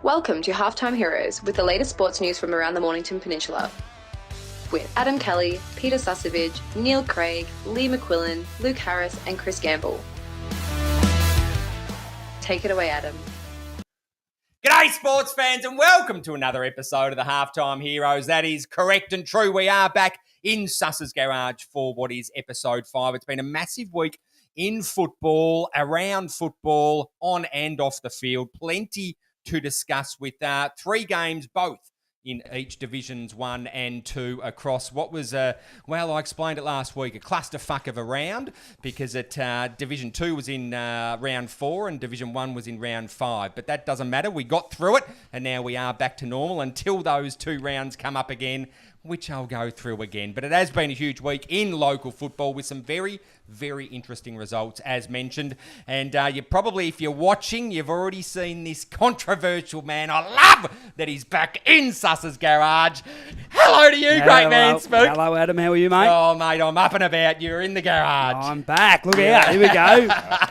Welcome to Halftime Heroes with the latest sports news from around the Mornington Peninsula. With Adam Kelly, Peter Susevich, Neil Craig, Lee McQuillan, Luke Harris and Chris Gamble. Take it away, Adam. G'day sports fans and welcome to another episode of the Halftime Heroes. That is correct and true. We are back in Suss's Garage for what is episode 5. It's been a massive week in football, around football, on and off the field. Plenty to discuss with 3 games, both in each Divisions 1 and 2 across what was, I explained it last week, a clusterfuck of a round because Division 2 was in round 4 and Division 1 was in round 5. But that doesn't matter. We got through it and now we are back to normal until those 2 rounds come up again, which I'll go through again. But it has been a huge week in local football with some very, very interesting results, as mentioned. And you probably, if you're watching, you've already seen this controversial man. I love that he's back in Suss's Garage. Hello to you, great man, Spook. Hello, Adam. How are you, mate? Oh, mate, I'm up and about. You're in the garage. I'm back. Look out. Here we go.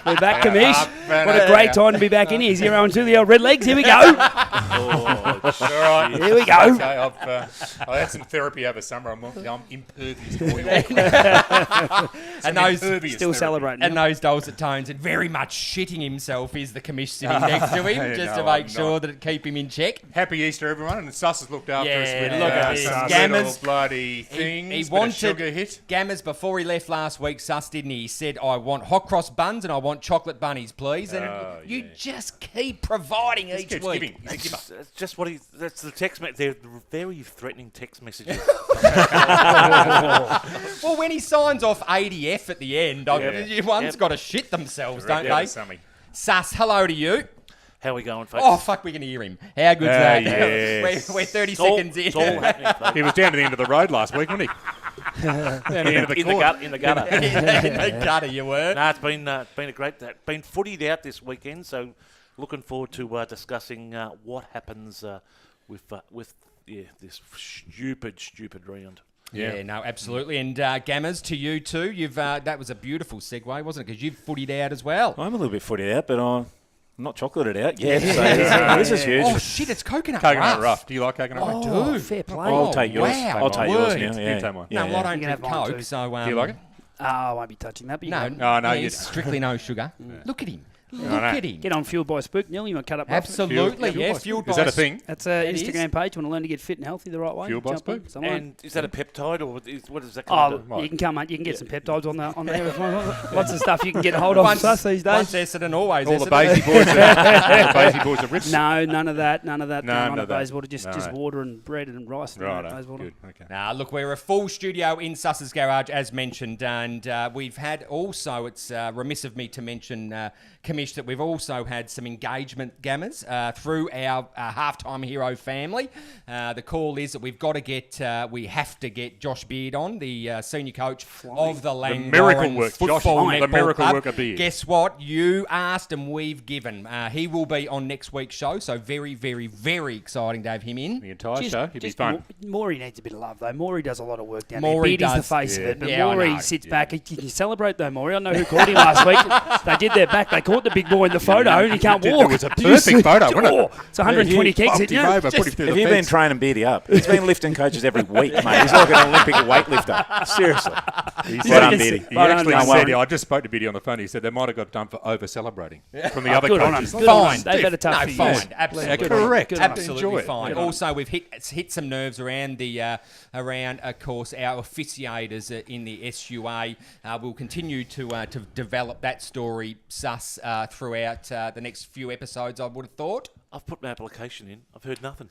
We're back, Kamish. What a great time to be back in here. 0-2 the old Red Legs. Here we go. All right. Here we go. Okay, I had some therapy over summer. I'm impervious to oil. And those Still celebrating. and those dulcet tones and very much shitting himself is the commish sitting next to him just to make sure that it keep him in check. Happy Easter, everyone. And Suss has looked after us with look at this. some Gammers. little bloody things. He bit of wanted sugar hit. Gammers before he left last week, Suss, didn't he? He said, I want hot cross buns and I want chocolate bunnies, please. And you just keep providing each Keeps week. giving. He's a giver. That's just what that's the text message. They're very threatening text messages. Well, when he signs off ADF at the end, one's got to shit themselves, don't Yeah, they? Sammy. Suss, hello to you. How are we going, folks? Oh, fuck, we can hear him. How good's that? Yes. We're 30 It's all- seconds in. It's all happening, folks. He was down to the end of the road last week, wasn't he? Down to the end of the court. In the gutter. in the gutter, you were. No, it's been a great day. Been footied out this weekend, so looking forward to discussing what happens with this stupid round. Yeah, no, absolutely. And Gammers, to you too. You've that was a beautiful segue, wasn't it? Because you've footied out as well. I'm a little bit footed out, but I'm not chocolated out yet. So this is huge. Oh shit, it's coconut Coconut rough. rough. Do you like coconut rough? I do. Fair play. I'll take yours. wow. I'll take Word. yours now. You take mine. No, I don't You can have drink mine Coke, too. so Do you like it? I won't be touching that. But you No, can. Oh, no, you it's strictly no sugar. Look at him. Look no. at him. Get on Fueled by Spook, Neil. You want to cut up? Absolutely, Fuel yeah. by Fueled Spook. Is that a thing? That's an It Instagram is. page. You want to learn to get fit and healthy the right way? Fueled by Jump on, Spook. someone. And is that a peptide or what is that? Oh, Kind you can come, mate. You can get some peptides on there. Lots of stuff you can get hold of Once us these Once days. Essendon, always All the Essendon. Baysy boys are rich. No, none of that. None of that. No, going on none at of that. Bayswater. Just No. water and bread and rice. and Right, Bayswater. good. Okay. Nah, look, we're a full studio in Suss's Garage, as mentioned, and we've had also, it's remiss of me to mention, Kamish, that we've also had some engagement gammers through our halftime hero family. The call is that we have to get Josh Beard on, the senior coach of the Langwarrin miracle work, Football Josh, the Netball miracle Club. work of Beard. Guess what? You asked and we've given. He will be on next week's show, so very, very, very exciting to have him in. The entire show. It'd be fun. Maury needs a bit of love, though. Maury does a lot of work down Maury there. Beardy's does. the face Yeah. of it, but Yeah, I Maury know. sits back. Can you celebrate, though, Maury? I know who caught him last week. They did their back. They caught the big boy in the photo, and he can't walk. It was a perfect photo, wasn't it? Oh, it's 120 kicks, Bumped isn't him it? over, put him through Have the you been fence. training Beardy up? He's been lifting coaches every week, mate. He's like an Olympic weightlifter. Seriously. Well done, Beardy. He Well actually done, said, mate. I just spoke to Biddy on the phone. He said they might have got done for over-celebrating from the other Good on coaches. them. Good on Fine. them. They've had a tough No, few fine. years. Absolutely. Good on them. Correct. Good on them. Absolutely Enjoy it. fine. Good on Also, we've hit some nerves around of course, our officiators in the SUA. We'll continue to develop that story, Suss, throughout the next few episodes, I would have thought. I've put my application in. I've heard nothing.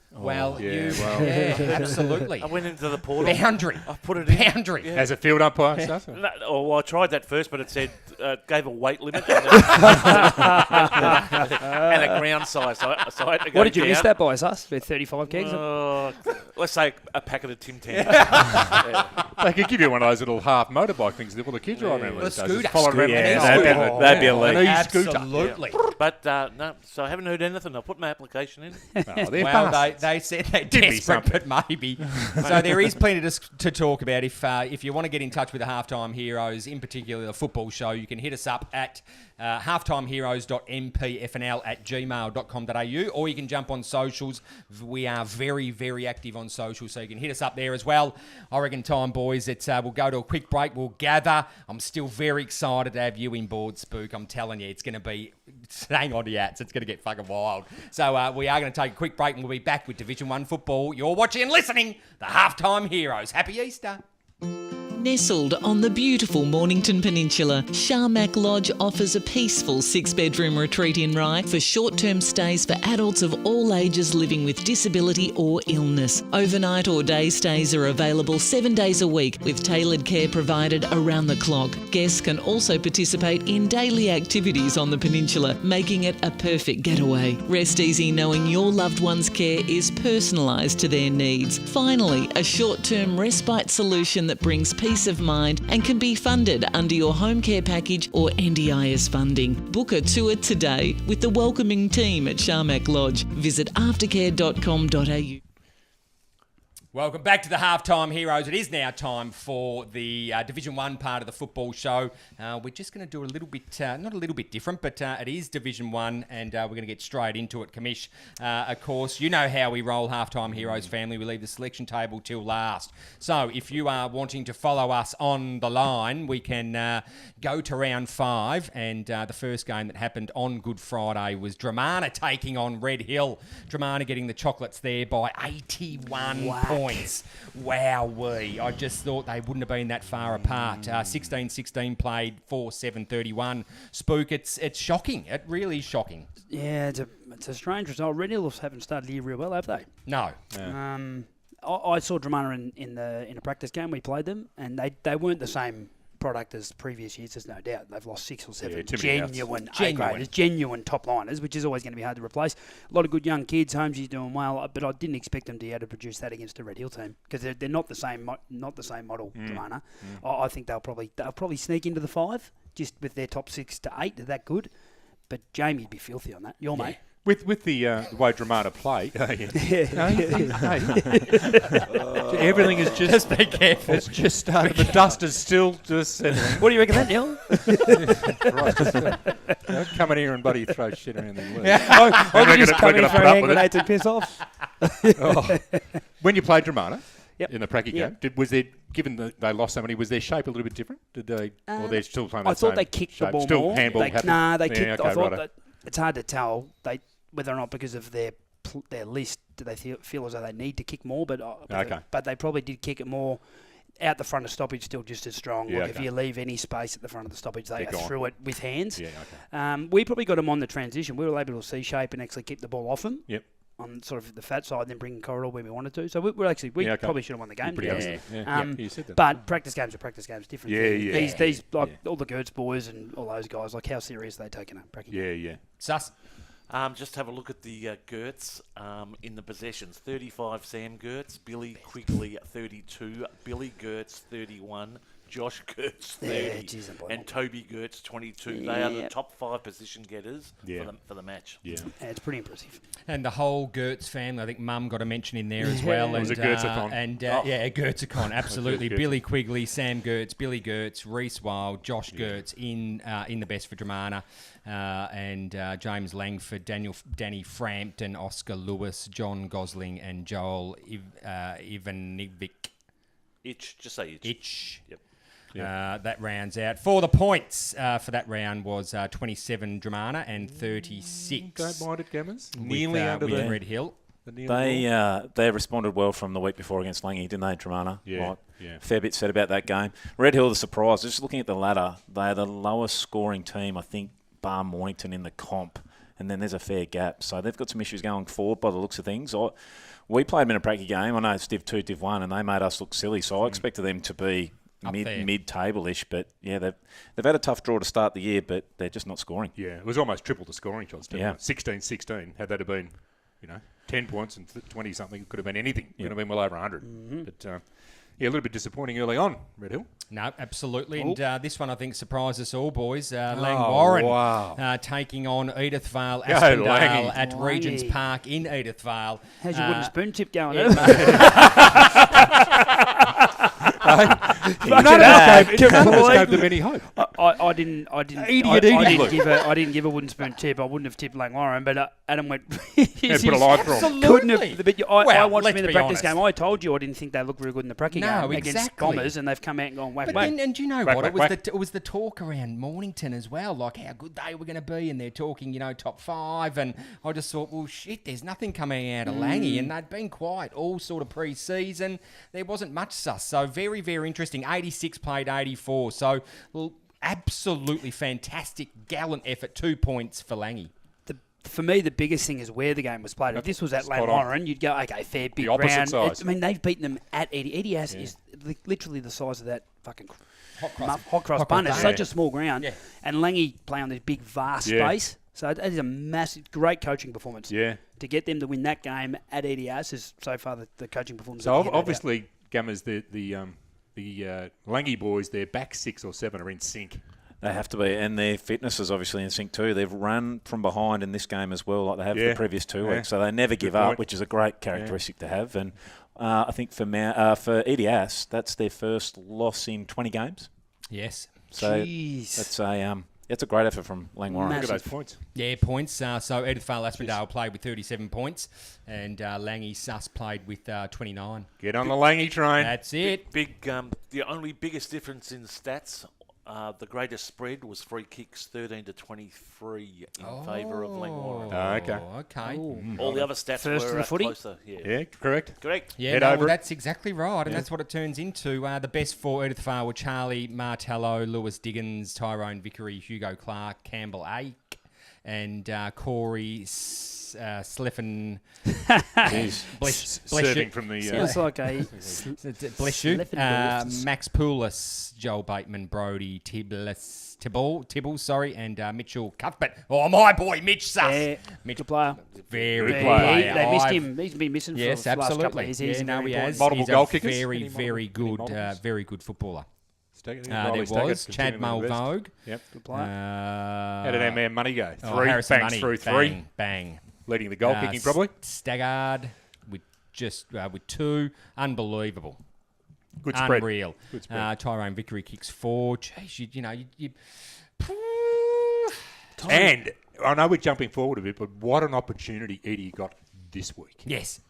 Absolutely. I went into the portal. Boundary. I've put it in. Boundary. Yeah. As a field umpire stuff? Well, I tried that first, but it said gave a weight limit and a ground size. So I had to go What did you miss down. that by, us? With 35 kegs? Let's say a packet of Tim Tams. They could give you one of those little half motorbike things that all the kids ride around with. The scooter. Following around Yeah, with that'd be a lead. Absolutely. But no, so I haven't heard anything. I put my application in. Oh, they're Well, bastards. they said they're Give me desperate, but maybe. So there is plenty to talk about. If you want to get in touch with the Halftime Heroes, in particular the football show, you can hit us up at halftimeheroes.mpfnl@gmail.com.au, or you can jump on socials. We are very, very active on social, so you can hit us up there as well. I reckon time, boys, we'll go to a quick break. We'll gather. I'm still very excited to have you in board, Spook. I'm telling you, it's going to be, hang on to your hats, it's going to get fucking wild. So we are going to take a quick break and we'll be back with Division 1 football. You're watching and listening, the Halftime Heroes. Happy Easter. Nestled on the beautiful Mornington Peninsula, Sharmac Lodge offers a peaceful 6-bedroom retreat in Rye for short-term stays for adults of all ages living with disability or illness. Overnight or day stays are available 7 days a week with tailored care provided around the clock. Guests can also participate in daily activities on the peninsula, making it a perfect getaway. Rest easy knowing your loved one's care is personalised to their needs. Finally, a short-term respite solution that brings peace of mind and can be funded under your home care package or NDIS funding. Book a tour today with the welcoming team at Sharmac Lodge. Visit aftercare.com.au. Welcome back to the Halftime Heroes. It is now time for the Division 1 part of the football show. We're just going to do a little bit, not a little bit different, but it is Division 1 and we're going to get straight into it. Kamish, of course, you know how we roll, Halftime Heroes family. We leave the selection table till last. So if you are wanting to follow us on the line, we can go to round 5. And the first game that happened on Good Friday was Dramana taking on Red Hill. Dramana getting the chocolates there by 81 points. Wowee. I just thought they wouldn't have been that far apart. 16-16 played 4-7-31. Spook, it's shocking. It really is shocking. Yeah, it's a strange result. Red Hill haven't started the year real well, have they? No. Yeah. I saw Dramana in a practice game. We played them, and they weren't the same product as previous years, there's no doubt. They've lost 6 or 7 genuine top liners, which is always going to be hard to replace. A lot of good young kids. Holmesy's doing well, but I didn't expect them to be able to produce that against a Red Hill team because they're not the same model. Dramana. I think they'll probably sneak into the 5 just with their top 6 to 8. They're that good, but Jamie'd be filthy on that. Your mate. With the way Dramana play, everything is just be careful. It's just started. The dust is still just settling. What do you reckon that, Neil? Don't come in here and buddy throw shit around the world. I'm just coming for a hand grenade to piss off. When you played Dramana in the Pracky Yep. game, was there, given that they lost so many, was their shape a little bit different? Did they, or they're still playing I that same thought they kicked the shape? ball Still more. handball happened? They kicked. Okay, I thought righto. that it's hard to tell whether or not because of their list do they feel as though they need to kick more, but they probably did kick it more out the front of stoppage, still just as strong. If you leave any space at the front of the stoppage, they threw it with hands. We probably got them on the transition. We were able to see shape and actually keep the ball off them. On sort of the fat side, and then bring corridor where we wanted to. So we probably should have won the game. You said that. But practice games are practice games, different. Yeah. These all the Gertz boys and all those guys, like how serious are they taking a practice game? Yeah. Sus. Just have a look at the Gertz in the possessions. 35 Sam Gertz, Billy Quigley 32, Billy Gertz 31, Josh Gertz 30, and Toby Gertz 22. They are the top 5 position getters for the match. Yeah, it's pretty impressive. And the whole Gertz family, I think Mum got a mention in there as well. It was a Gertzacon. A Gertzacon, absolutely. Billy Quigley, Sam Gertz, Billy Gertz, Reece Wild, Josh Gertz in the best for Dramana, and James Langford, Danny Frampton, Oscar Lewis, John Gosling, and Joel Ivanovic. Just say Itch. Yep. That rounds out. For the points for that round was 27 Dramana and 36. Don't mind it, Gammers. Nearly under the Red Hill. They responded well from the week before against Langy, didn't they, Dramana? Yeah. Fair bit said about that game. Red Hill, the surprise. Just looking at the ladder, they are the lowest scoring team, I think, bar Mornington in the comp. And then there's a fair gap. So they've got some issues going forward by the looks of things. We played them in a Pracky game. I know it's Div 2, Div 1, and they made us look silly. So I expected them to be mid-table-ish, but they've had a tough draw to start the year, but they're just not scoring. Yeah, it was almost triple the scoring shots. 16-16. Had that have been, 10 points and 20-something, it could have been anything. It could have been well over 100. But a little bit disappointing early on, Red Hill. No, absolutely. And this one, I think, surprised us all, boys. Lang Warren taking on Edithvale Aspendale at Regents Park in Edithvale. How's your wooden spoon tip going? None of us gave them any hope. I didn't give a wooden spoon tip. I wouldn't have tipped Langwarren, but Adam went. And put a line through 'em. Absolutely. I watched them in the let's be practice honest. game. I told you I didn't think they looked very good in the practice game against Bombers, and they've come out and gone whack. But then, and do you know Whack, what? whack, It was the talk around Mornington as well, like how good they were going to be, and they're talking, top 5, and I just thought, well, shit, there's nothing coming out of Langy, and they'd been quiet all sort of pre-season. There wasn't much sus, so very, very interesting. 86 played 84, so absolutely fantastic, gallant effort. 2 points for Langy. For me, the biggest thing is where the game was played. If this was at Langwarren, you'd go, okay, fair, big The opposite ground. size. They've beaten them at Eddie. Eddie Ass is literally the size of that fucking hot cross bun. It's such a small ground. Yeah. And Langy play on this big, vast space. So it is a massive, great coaching performance. Yeah. To get them to win that game at Eddie Ass is so far the coaching performance. So obviously, Gummers, the Langy boys, their back 6 or 7 are in sync. They have to be, and their fitness is obviously in sync too. They've run from behind in this game as well, like they have the previous 2 weeks. So they never give up, which is a great characteristic to have. And I think for EDS, that's their first loss in 20 games. Yes. So Jeez. that's a great effort from Langwarren. Look at those points. Yeah, points. So Edith Vale Aspendale played with 37 points, and Langy Sus played with 29. Get on the Langy train. That's it. The only biggest difference in stats. The greatest spread was free kicks 13-23 in favour of Langwarren. Okay. All the other stats First were in the footy? closer. Yeah, correct. Yeah, that's exactly right, and that's what it turns into. The best 4 Edith Vale were Charlie Martello, Lewis Diggins, Tyrone Vickery, Hugo Clark, Campbell Ake, and Corey Sliffen. Serving from the... Sounds like a... Bless you. Max Poulis, Joel Bateman, Brody Tibble, sorry, and Mitchell Cuthbert. Oh, my boy, Mitch Suss. Mitchell player. Very good player. They missed him. He's been missing for the last couple of years. He has. Multiple He's goal a kickers. very good footballer. There Staggers, was Chad Mulvogue. Yep. Good player. How did our man Money go? 3 Harrison bangs Money. through 3. Bang. Leading the goal kicking probably. Staggard with 2. Unbelievable. Good spread. Unreal. Good spread. Tyrone Vickery kicks 4. Jeez, you And I know we're jumping forward a bit, but what an opportunity Eddie got this week. Yes.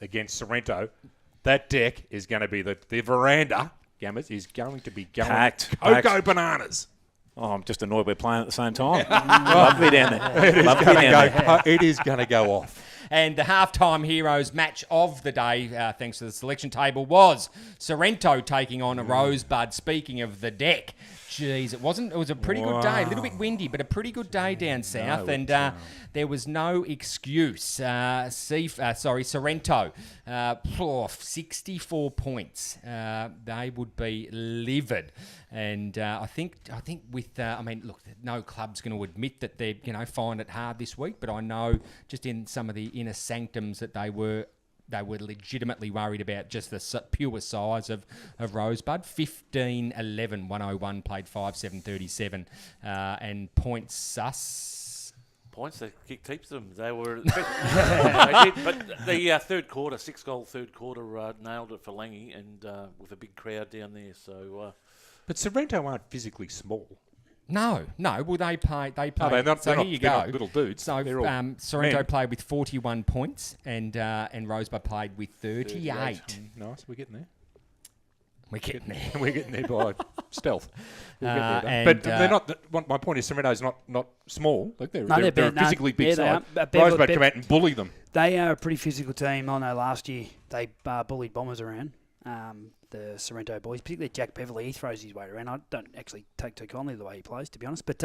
Against Sorrento. That deck is going to be the veranda, Gammers, is going to be going Packed. Cocoa bananas. Oh, I'm just annoyed we're playing at the same time. Lovely down there. It is going to go off. And the halftime heroes match of the day, thanks to the selection table, was Sorrento taking on a Rosebud. Speaking of the deck, jeez, it was a pretty good day. A little bit windy, but a pretty good day down south. There was no excuse. Sorrento, 64 points. They would be livid. And I think with look, no club's going to admit that they're find it hard this week. But I know just in some of the inner sanctums that they were legitimately worried about just the pure size of Rosebud. 15-11, 101 played 5-7-37, and points sus. Points, they kicked heaps of them. They were, they did, but the third quarter, 6-goal third quarter, nailed it for Langy, and with a big crowd down there. So, but Sorrento aren't physically small. No. Well, they play. They're not, so they're here you not go. Little dudes. So Sorrento played with 41 points, and Rosebud played with 38. Nice, we're getting there. We're getting there. We're getting there by stealth. We'll get there, and, but they're not. My point is, Sorrento's not small. Like they're a bad. physically big side. They Rosebud come out and bully them. They are a pretty physical team. I know last year they bullied Bombers around. The Sorrento boys, particularly Jack Beverley, he throws his weight around. I don't actually take too kindly the way he plays, to be honest. But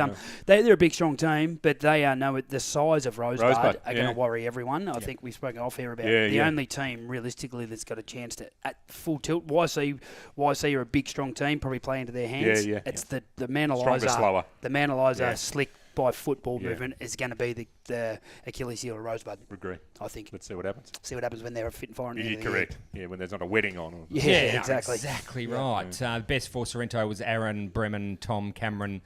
they're a big, strong team, but they know the size of Rosebud are going to worry everyone. I think we've spoken off here about the only team, realistically, that's got a chance to, at full tilt. YC are a big, strong team, probably play into their hands. It's the Manalizer, slick by football movement is going to be the Achilles heel of Rosebud. Agree. I think. Let's see what happens. See what happens when they're fit and firing. Yeah, correct. Yeah, when there's not a wedding on. Yeah, exactly. Exactly right. The best for Sorrento was Aaron Bremen, Tom Cameron,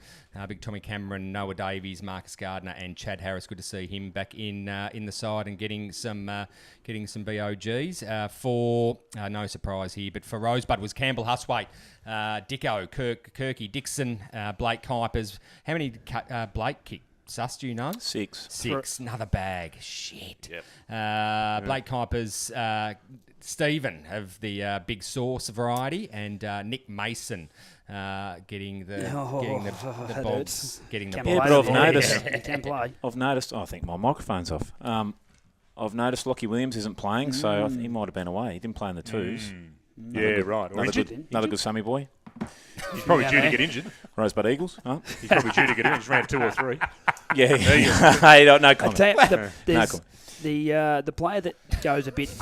Big Tommy Cameron, Noah Davies, Marcus Gardner, and Chad Harris. Good to see him back in the side and getting some BOGs. For no surprise here, but for Rosebud was Campbell Huswaite, Dicko, Kirky, Dixon, Blake Kuipers. How many Blake kicked? Sus, do you know? 6. Another bag. Shit. Yep. Blake Kuipers, Stephen of the Big Sauce variety, and Nick Mason getting the bobs. Getting the Can bobs. play but I've the ball. noticed- He can play. I've noticed. I think my microphone's off. I've noticed Lockie Williams isn't playing, so I think he might have been away. He didn't play in the twos. Yeah, right. Or injured. Another good Sammy boy. He's probably due to get injured. Rosebud Eagles. Huh? He's probably due to get injured. He's round 2 or 3. Yeah. Hey, no I comment. tell you, No there's comment. the player that goes a bit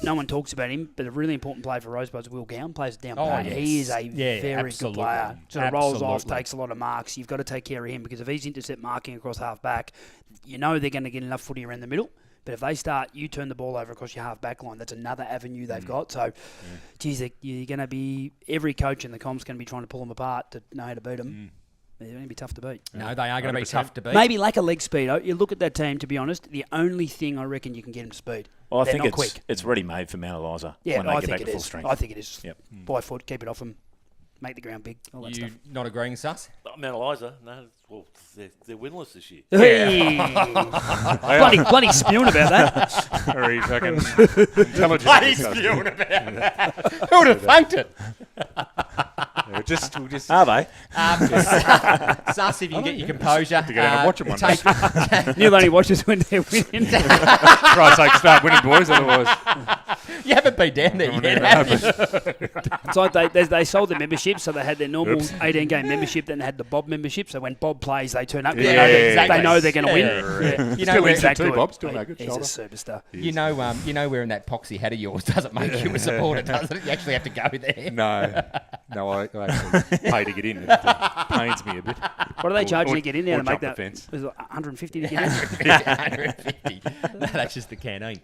no one talks about him, but a really important player for Rosebud's Will Gowan, plays down Oh, back. yes. He is a Yeah, very absolutely. good player. Sort of rolls off, Absolutely. takes a lot of marks. You've got to take care of him because if he's intercept marking across half back, you know they're going to get enough footy around the middle. But if they start, you turn the ball over across your half back line, that's another avenue they've got. So, geez, you're going to be, every coach in the comp's going to be trying to pull them apart to know how to beat them. They're going to be tough to beat. No, they are going to be 100%. tough to beat. Maybe lack of leg speed. You look at that team, to be honest, the only thing I reckon you can get them to speed. Well, I They're think not it's quick. it's ready made for Mount Eliza Yeah, when they I get think back it to full is. strength. I think it is. Yep. By foot, keep it off them, make the ground big, all that You stuff. not agreeing, Sus? Mount Eliza, no, well, they're winless this year. Hey! bloody spewing about that. Very fucking intelligent. Bloody spewing about that. Who would have funked it? We'll just Are they? Sus, if you can get your composure. to go down and watch them one day. Neil only watches when they're winning. Try to start winning, boys. Otherwise, You haven't been down there yet, have you? It's like they sold the membership, so they had their normal 18-game membership, then they had the Bob membership. So when Bob plays, they turn up. Yeah, They know they're going to win. Yeah. Yeah. You know, still where, injured too, Bob. Still no good He's shoulder. a superstar. you know wearing that poxy hat of yours doesn't make you a supporter, does it? You actually have to go there. No, I actually pay to get in. It pains me a bit. What are they charging to get in there or to make jump the that? fence. Was it 150 to get in? 150. No, that's just the canteen.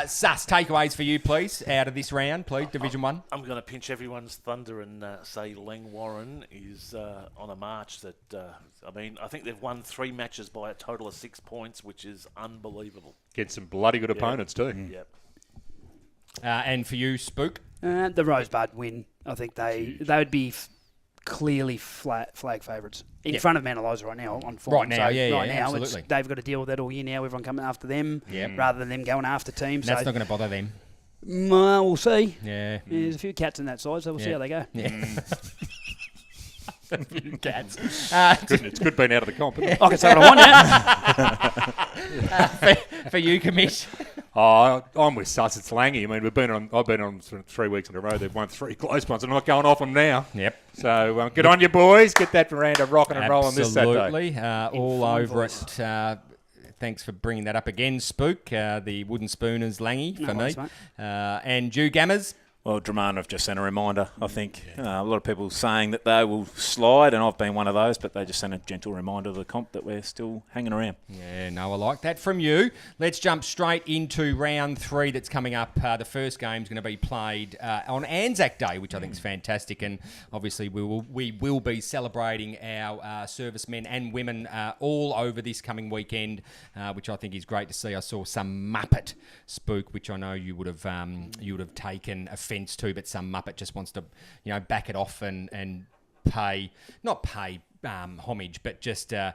Sus, takeaways for you, please, out of this round, please, Division 1. I'm going to pinch everyone's thunder and say Lang Warren is on a march that, I think they've won 3 matches by a total of 6 points, which is unbelievable. Get some bloody good opponents too. Yep. And for you, Spook? The Rosebud win. I think they would be clearly flag favourites in front of Mount Eliza right now on form. Right now, right now, absolutely. they've got to deal with that all year now. Everyone coming after them Yep. rather than them going after teams. That's So not going to bother them. we'll see. Yeah. There's a few cats in that side, so we'll see how they go. Yeah. Cats. It's good being out of the comp. Isn't it? I can say what I want now. For you, Commish. I'm with Sus. It's Langy. I mean, I've been on 3 weeks in a row. They've won 3 close ones. I'm not going off them now. Yep. So good on you, boys. Get that veranda rocking and rolling this Saturday. Absolutely. All over it. Thanks for bringing that up again, Spook. The Wooden Spooners, Langy, for worries, me. mate. And Jew Gammers. Well, Dramana have just sent a reminder, I think. A lot of people saying that they will slide, and I've been one of those, but they just sent a gentle reminder to the comp that we're still hanging around. Yeah, no, I like that from you. Let's jump straight into round 3 that's coming up. The first game's going to be played on Anzac Day, which I think is fantastic, and obviously we will be celebrating our servicemen and women all over this coming weekend, which I think is great to see. I saw some Muppet Spook, which I know you would have taken offence to, but some Muppet just wants to, back it off and not pay homage, but just there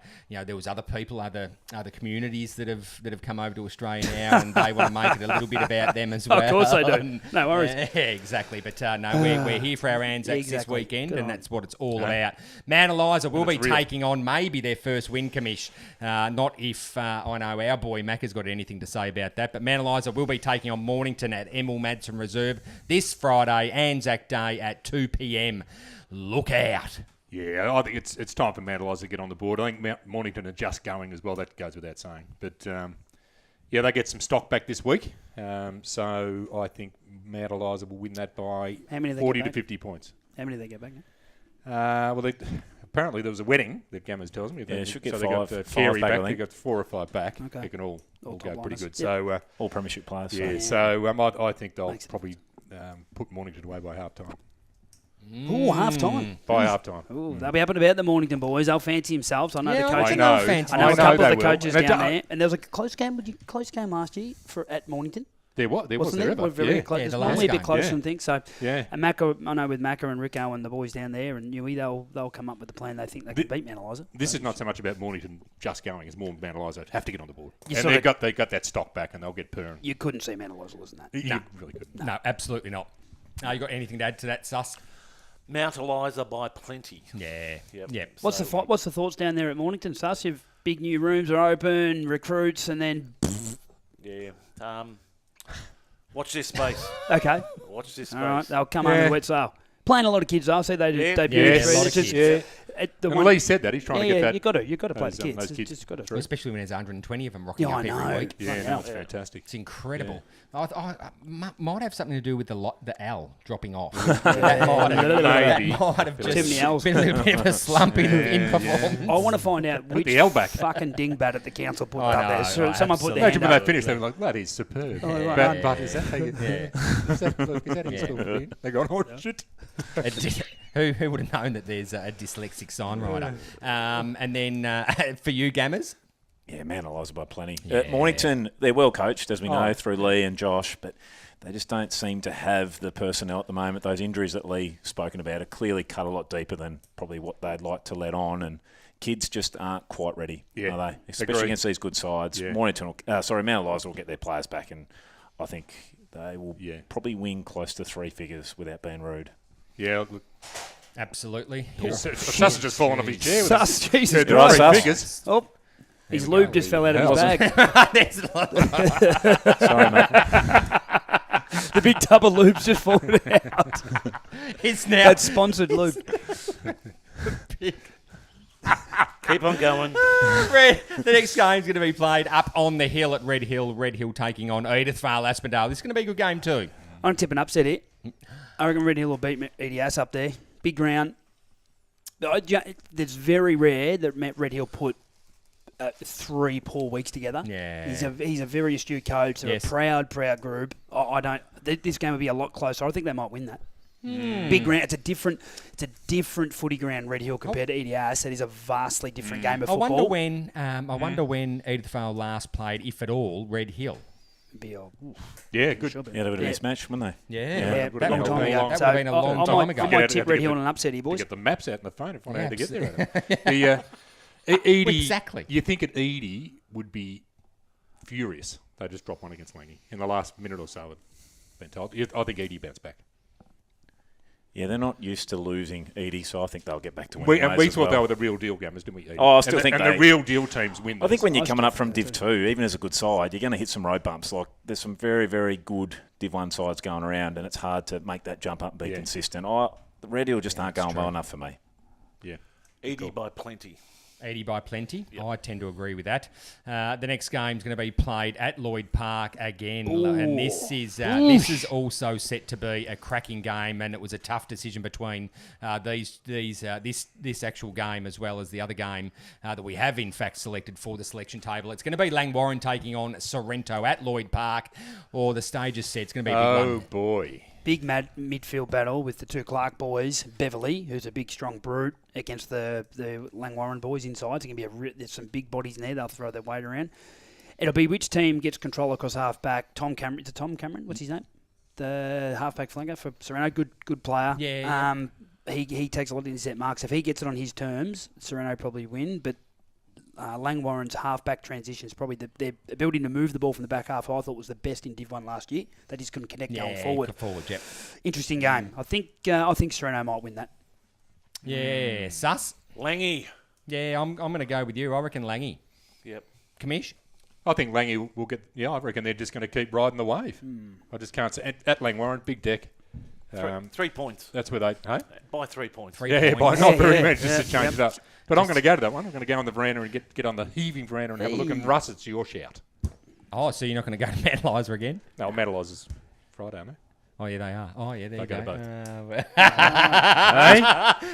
was other people, other communities that have come over to Australia now, and they want to make it a little bit about them as well. Of course they do. And, No worries. Yeah, exactly. But no, we're here for our Anzacs this Exactly. weekend, Good and on. that's what it's all about. Mount Eliza will be That's real. taking on maybe their first win, Commish. Not if I know our boy Mac has got anything to say about that, but Mount Eliza will be taking on Mornington at Emil Madsen Reserve this Friday, Anzac Day at 2 p.m. Look out. Yeah, I think it's time for Mount Eliza to get on the board. I think Mornington are just going as well. That goes without saying. But, they get some stock back this week. So I think Mount Eliza will win that by How many they 40 get to back? 50 points. How many do they get back now? Apparently there was a wedding that Gammers tells me. Yeah, should get so they got five Carey back, I back. They think. got 4 or 5 back. Okay. They can all All go top pretty liners. good. Yep. So All premiership players. yeah, So. so I think they'll Makes sense. probably put Mornington away by half time. Ooh, half time. By half time. Ooh, they'll be up and about the Mornington boys. They'll fancy themselves. I know Yeah, the I coach. reckon I know. they'll fancy I know a themselves. couple of they the will. coaches And down there. And there was a close game last year at Mornington. There was Wasn't there there? ever. We're very Yeah. close. Yeah, It's the normally a last bit game. closer Yeah. than things. So, Yeah. and Macca, I know with Macca and Rico and the boys down there and Newey, they'll come up with the plan. They think they can beat Mount Eliza. This is not so much about Mornington just going; it's more Mount Eliza have to get on the board. You And sort they got that stock back, and they'll get purring. You couldn't see Mount Eliza losing that. You really couldn't. No, absolutely not. You got anything to add to that, Sus? Mount Eliza by plenty. Yeah. Yep. Yep. What's the thoughts down there at Mornington, Sus? If big new rooms are open, recruits, and then Yeah. Watch this space. okay, Watch this space. all right, they'll come over the wet sale. Playing a lot of kids, though. I see they Yeah. debut. Yes. through. A lot It's of just- kids. the And one- Lee said that he's trying to get that. you got to play the kids. those kids Just got to. through. Especially when there's 120 of them rocking Yeah, up I every know. week. Yeah, Fucking no, it's hell. fantastic. It's incredible. I might have something to do with the L dropping off. That Maybe. might have Too many just L's. been a little bit of a slump in performance. I want to find out which the L back. fucking dingbat at the council put I up know, there. So right, someone put their Imagine hand when up. they finished, they were like, "That is superb." right. But is that how you? Is that in school? They go, "Oh shit." Who would have known that there's a dyslexic sign writer? And then for you, Gammers? Yeah, Mount Eliza by plenty. Yeah. At Mornington, they're well coached, as we know, through Lee and Josh, but they just don't seem to have the personnel at the moment. Those injuries that Lee spoken about are clearly cut a lot deeper than probably what they'd like to let on, and kids just aren't quite ready, are they? Especially Agreed. against these good sides. Yeah. Mount Eliza will get their players back, and I think they will probably win close to three figures without being rude. Yeah, look, Absolutely. Sus has just fallen off his chair. with Sus, it. Jesus Said Christ. three Sus. figures. Oh, his we lube go. just fell out of his bag. There's a lot. Sorry, mate. The big tub of lube's just fallen out. It's now. That's sponsored lube. Keep on going. The next game's going to be played up on the hill at Red Hill. Red Hill taking on Edithvale Aspendale. This is going to be a good game too. I'm tip an upset here. I reckon Red Hill will beat EDS up there. Big ground. It's very rare that Red Hill put 3 poor weeks together. Yeah. He's a very astute coach. They're Yes. a proud group. I don't. This game will be a lot closer. I think they might win that. Big ground. It's a different footy ground, Red Hill, compared to EDS. It is a vastly different game of I football. wonder when Edithvale last played, if at all, Red Hill. Yeah, good. Yeah, they would have mismatched, wouldn't they? Yeah, good that long would time have ago. been, been a long time ago. I Get might it- tip to Red get Hill the- on an upset here, To boys. get the maps out on the phone if I had to get there. Yeah. Edie, Exactly. You think at Edie would be furious? They just dropped one against Langy in the last minute or so. I've been told. I think Edie bounced back. Yeah, they're not used to losing Edie, so I think they'll get back to winning. And ways we as thought well. they were the real deal gamers, didn't we? Edie? Oh, I still think and they- the real deal teams win. I think these. when you're coming up from Div 2, even as a good side, you're going to hit some road bumps. Like there's some very, very good Div 1 sides going around, and it's hard to make that jump up and be consistent. The Red Hill just aren't going well enough for me. Yeah. 80 by plenty. 80 by plenty. I tend to agree with that. The next game's going to be played at Lloyd Park again, and this is also set to be a cracking game. And it was a tough decision between this actual game as well as the other game that we have in fact selected for the selection table. It's going to be Langwarrin taking on Sorrento at Lloyd Park, or the stage is set. It's going to be a big Oh one. boy. Big midfield battle with the two Clark boys. Beverly, who's a big, strong brute, against the Langwarrin boys inside. It's going to be there's some big bodies in there. They'll throw their weight around. It'll be which team gets control across half-back. Tom Cameron. What's his name? The half-back flanker for Serrano. Good player. Yeah. He takes a lot of intercept marks. If he gets it on his terms, Serrano probably win. But Langwarrin's half-back transitions, probably their ability to move the ball from the back half, I thought was the best in Div 1 last year. They just couldn't connect going forward. Yep. Interesting game. I think Serrano might win that. Yeah, Sus? Langy. Yeah, I'm going to go with you. I reckon Langy. Yep. Commish? I think Langy will get. Yeah, I reckon they're just going to keep riding the wave. I just can't say at Langwarrin, big deck. 3 points. That's where they. Hey? By 3 points. Yeah, by points. not very Yeah, much, just to change it up. But I'm going to go to that one. I'm going to go on the veranda and get on the heaving veranda and have a look. And Russ, it's your shout. Oh, so you're not going to go to Mount Eliza again? No, Metalizers Friday, aren't Oh, yeah, they are. Oh, yeah, there you They go. go to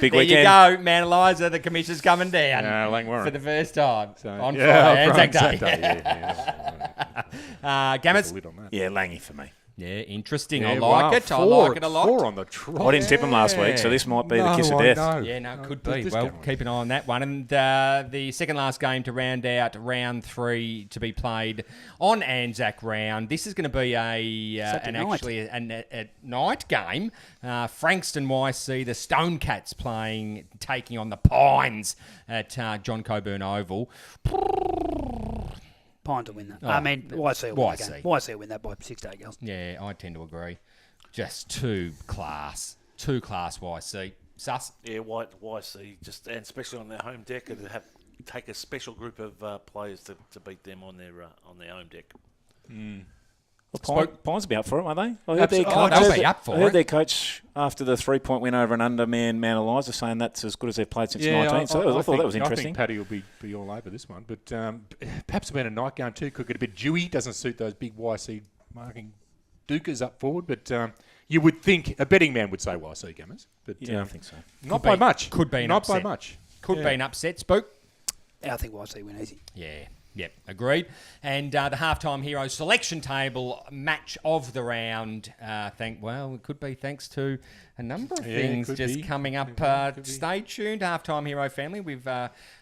Big Big there weekend. you go, Mount Eliza. The commission's coming they? down Langwarrin. for the first time So, on yeah, Friday. on Anzac Day. Yeah. Gammers? Lid on that. Yeah, Langy for me. Yeah, interesting. Yeah, I wow. like it. I like it a lot. 4 on the trot. I didn't tip them last week, so this might be the kiss of death. Yeah, no, it could be. This Well, going. keep an eye on that one. And the second last game to round out round 3 to be played on Anzac Round. This is going to be a night game. Frankston YC, the Stonecats taking on the Pines at John Coburn Oval. Pine to win that. Oh, I mean, YC will win that YC. game. YC will win that by 6 to 8 goals. Yeah, I tend to agree. Just too class YC. Sus. Yeah, YC, just and especially on their home deck, and take a special group of players to beat them on their home deck. Well, Pines will be up for it, won't they? I heard They'll be up for I heard it. their coach, after the 3-point win over an underman Mount Eliza, saying that's as good as they've played since 19. So I thought that was interesting. I think Paddy will be all over this one. But perhaps about a night game too. Could get a bit dewy. Doesn't suit those big YC marking Dukers up forward. But you would think a betting man would say YC Gammers. But Yeah, I think so. Not by much. Could be an Not upset. by much. Could be an upset, Spook. I think YC win easy. Yeah. Yep, agreed. And the halftime heroes selection table match of the round. It could be thanks to a number of things just coming up. Stay tuned, halftime hero family. We've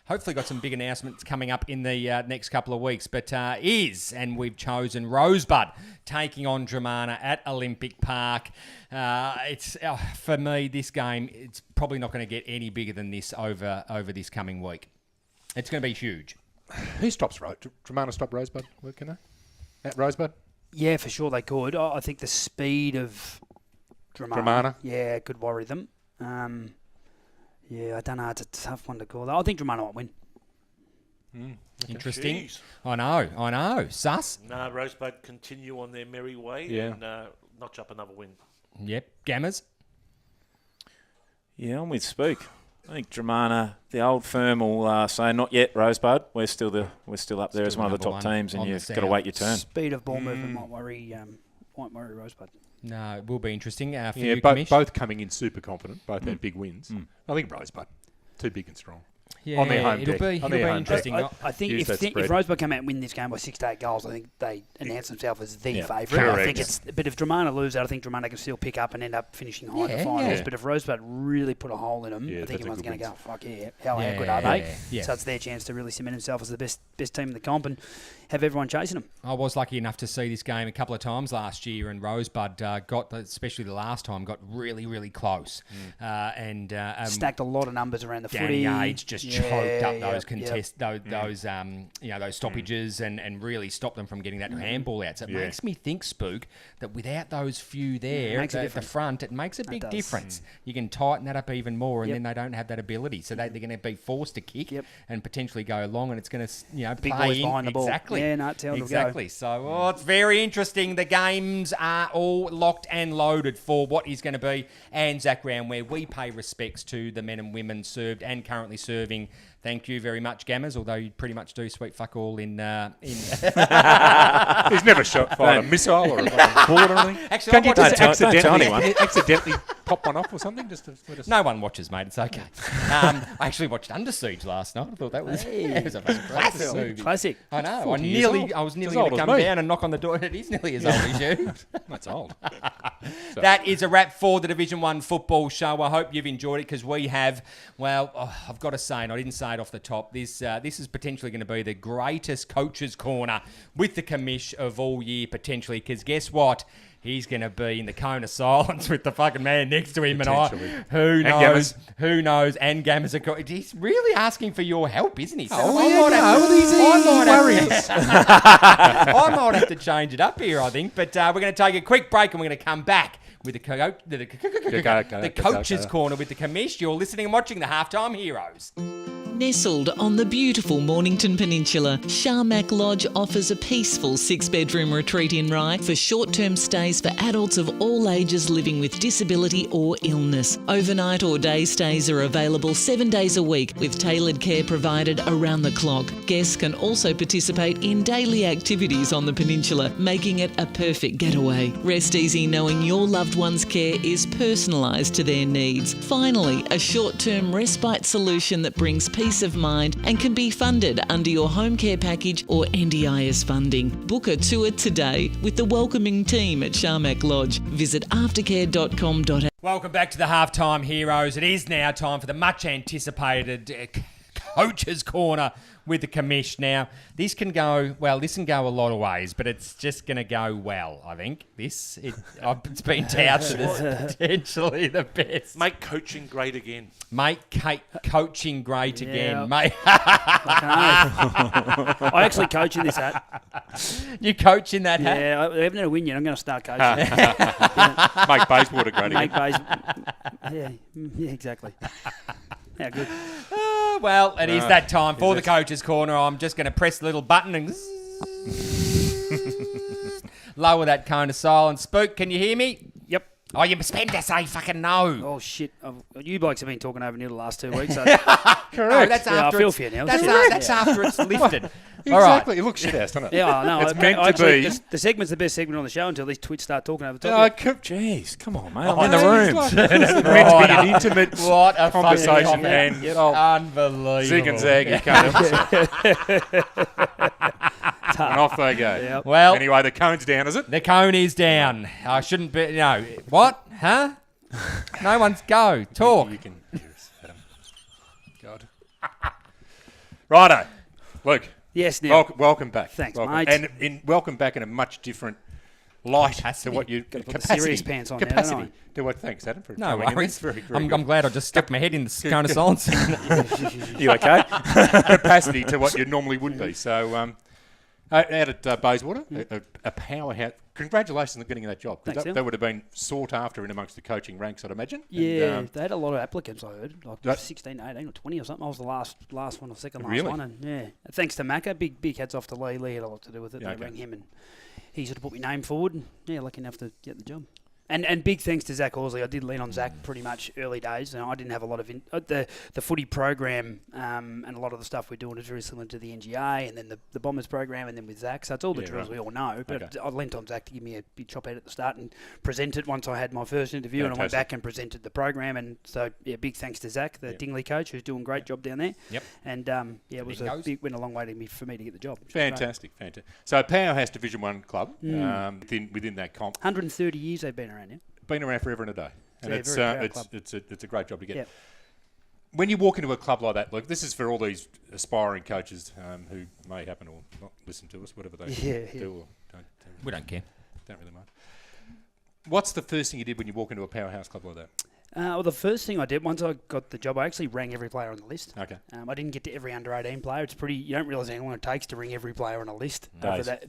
hopefully got some big announcements coming up in the next couple of weeks. But we've chosen Rosebud taking on Dramana at Olympic Park. It's for me, this game, it's probably not going to get any bigger than this over this coming week. It's going to be huge. Who stops Dramana stop Rosebud? Can they? At Rosebud? Yeah, for sure they could. I think the speed of Dramana. Yeah, could worry them. I don't know. It's a tough one to call. I think Dramana might win. Interesting. Jeez. I know. Sus? No, Rosebud continue on their merry way and notch up another win. Yep. Gammers? Yeah, I'm with Spook. I think Dramana, the old firm, will say not yet, Rosebud. We're still up there as one of the top teams, and you've got to wait your turn. Speed of ball movement might worry Rosebud. No, it will be interesting for Yeah, you, both coming in super confident. Both had big wins. I think Rosebud, too big and strong. Yeah, on their home it'll deck. be interesting. I think if Rosebud come out and win this game by 6 to 8 goals, I think they announce themselves as the favourite. Correct. But if Dramana lose that, I think Dramana can still pick up and end up finishing high in the finals. Yeah. But if Rosebud really put a hole in them, I think everyone's going to go, fuck yeah, how good are they? Yeah. So it's their chance to really cement themselves as the best team in the comp and have everyone chasing them. I was lucky enough to see this game a couple of times last year, and Rosebud got, especially the last time, got really, really close. And stacked a lot of numbers around the footy. Danny Age just choked up those those stoppages and really stopped them from getting that handball out. So it makes me think, Spook, that without those few there at the front, it makes a big difference. You can tighten that up even more, and then they don't have that ability. So they're going to be forced to kick and potentially go long, and it's going to big play boys in. behind the ball. Exactly. Yeah, no, it'll exactly. Go. So it's very interesting. The games are all locked and loaded for what is going to be Anzac Round, where we pay respects to the men and women served and currently serving. Thank you very much, Gammers, although you pretty much do sweet fuck all in... He's never fired a missile or a bullet or anything. Actually, Can't you just accidentally pop one off or something? Just to let us no one watches, mate. It's okay. I actually watched Under Siege last night. I thought that was, it was a classic movie. Classic. I know. I was nearly as going old to as come me. down and knock on the door. It is nearly as old as you. That's old. That is a wrap for the Division 1 football show. I hope you've enjoyed it, because we have. Well, I've got to say, and I didn't say it off the top, this is potentially going to be the greatest coach's corner with the commish of all year, potentially, because guess what? He's going to be in the cone of silence with the fucking man next to him, and who knows? And Gammers, he's really asking for your help, isn't he? So I might have to change it up here, I think. But we're going to take a quick break, and we're going to come back with the coach's corner with the commish. You're listening and watching the Halftime Heroes. Nestled on the beautiful Mornington Peninsula, Sharmac Lodge offers a peaceful 6-bedroom retreat in Rye for short-term stays for adults of all ages living with disability or illness. Overnight or day stays are available 7 days a week, with tailored care provided around the clock. Guests can also participate in daily activities on the peninsula, making it a perfect getaway. Rest easy knowing your loved one's care is personalised to their needs. Finally, a short-term respite solution that brings peace peace of mind and can be funded under your home care package or NDIS funding. Book a tour today with the welcoming team at Sharmac Lodge. Visit aftercare.com.au. Welcome back to the Halftime Heroes. It is now time for the much anticipated Coach's Corner with the commish. Now, this can go a lot of ways, but it's just going to go well, I think. It's been touted as potentially the best. Make coaching great again. Make coaching great again, mate. I actually coach in this hat. You coach in that hat? Yeah, I haven't had a win yet. I'm going to start coaching. Make Bayswater great Make again. yeah, exactly. How good. Well, it is that time for the Coach's Corner. I'm just going to press the little button and lower that cone of silence. Spook, can you hear me? Yep. Oh, you must to say fucking no. Oh, shit. You blokes have been talking over me the last 2 weeks. So Correct. No, that's yeah, after I feel for you now. That's after it's lifted. Exactly. It looks shit ass, doesn't it? Yeah, I know. It's meant to be. The segment's the best segment on the show until these twits start talking over the top. Oh, of you. Jeez, come on, mate. I'm in the room. It's meant to be an intimate What a conversation. fucking And unbelievable. zig and zag, you can't help yourself. And off they go. Yep. Well, Anyway, the cone's down, is it? the cone is down. I shouldn't be. No. What? Huh? No one's go. Talk. You can hear us, Adam. God. Righto. Luke. Yes, Neil. Welcome back. Thanks, welcome. mate. And welcome back in a much different light Capacity. to what you Gotta put the serious pants on now, capacity. don't To what? Thanks, Adam, for No coming in. worries. It's very I'm good. glad I just stuck my head in the cone of silence. You okay? Capacity to what you normally would be. So, out at Bayswater, a powerhouse. Congratulations on getting that job. Thanks, Neil. That would have been sought after in amongst the coaching ranks, I'd imagine. Yeah, And, they had a lot of applicants, I heard. Like that- 16, 18 or 20 or something. I was the last one or second last Really? one. And yeah, thanks to Macca. Big hats off to Lee. Lee had a lot to do with it. Yeah, They okay. rang him and he sort of put my name forward. And yeah, lucky enough to get the job. And big thanks to Zach Horsley. I did lean on Zach pretty much early days. And I didn't have a lot of the footy program and a lot of the stuff we're doing is very similar to the NGA and then the Bombers program and then with Zach. So it's all the drills we all know. But Okay. I lent on Zach to give me a big chop out at the start and present it once I had my first interview. And I went Fantastic. back and presented the program. And so, yeah, big thanks to Zach, the Dingley coach, who's doing a great job down there. Yep. And, it was went a long way for me to get the job. which was great. Fantastic. So, a powerhouse Division 1 club within that comp. 130 years they've been around now. Been around forever and a day. And Yeah, it's very proud club. it's a great job to get. Yep. When you walk into a club like that, look, this is for all these aspiring coaches who may happen or not listen to us, whatever they do or don't. We don't care. Don't really mind. What's the first thing you did when you walk into a powerhouse club like that? Well, the first thing I did, once I got the job, I actually rang every player on the list. Okay. I didn't get to every under-18 player. It's pretty, you don't realise how long it takes to ring every player on a list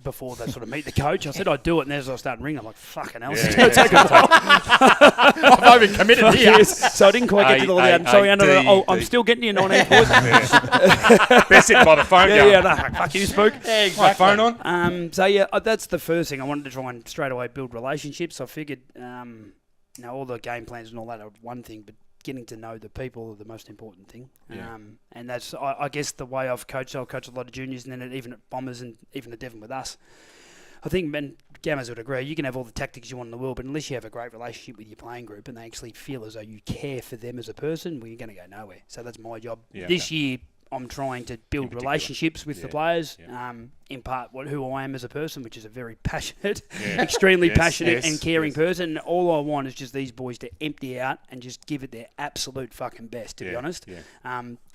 before they sort of meet the coach. I said I'd do it, and as I started ringing, I'm like, fucking hell, it's going to take a while. I've over committed here. So I didn't quite get to all the I'm sorry, I'm still getting you 19 points. They're sitting by the phone going, Fuck you, Spook. my phone on? That's the first thing. I wanted to try and straight away build relationships. I figured, all the game plans and all that are one thing, but getting to know the people are the most important thing. Yeah. And that's, I guess, the way I've coached. I've coached a lot of juniors, and then even at Bombers and even at Devon with us. I think, and Gammers would agree, you can have all the tactics you want in the world, but unless you have a great relationship with your playing group and they actually feel as though you care for them as a person, well, you're going to go nowhere. So that's my job. This year, I'm trying to build relationships with the players, in part who I am as a person, which is a very passionate, extremely passionate and caring person. And all I want is just these boys to empty out and just give it their absolute fucking best, to be honest.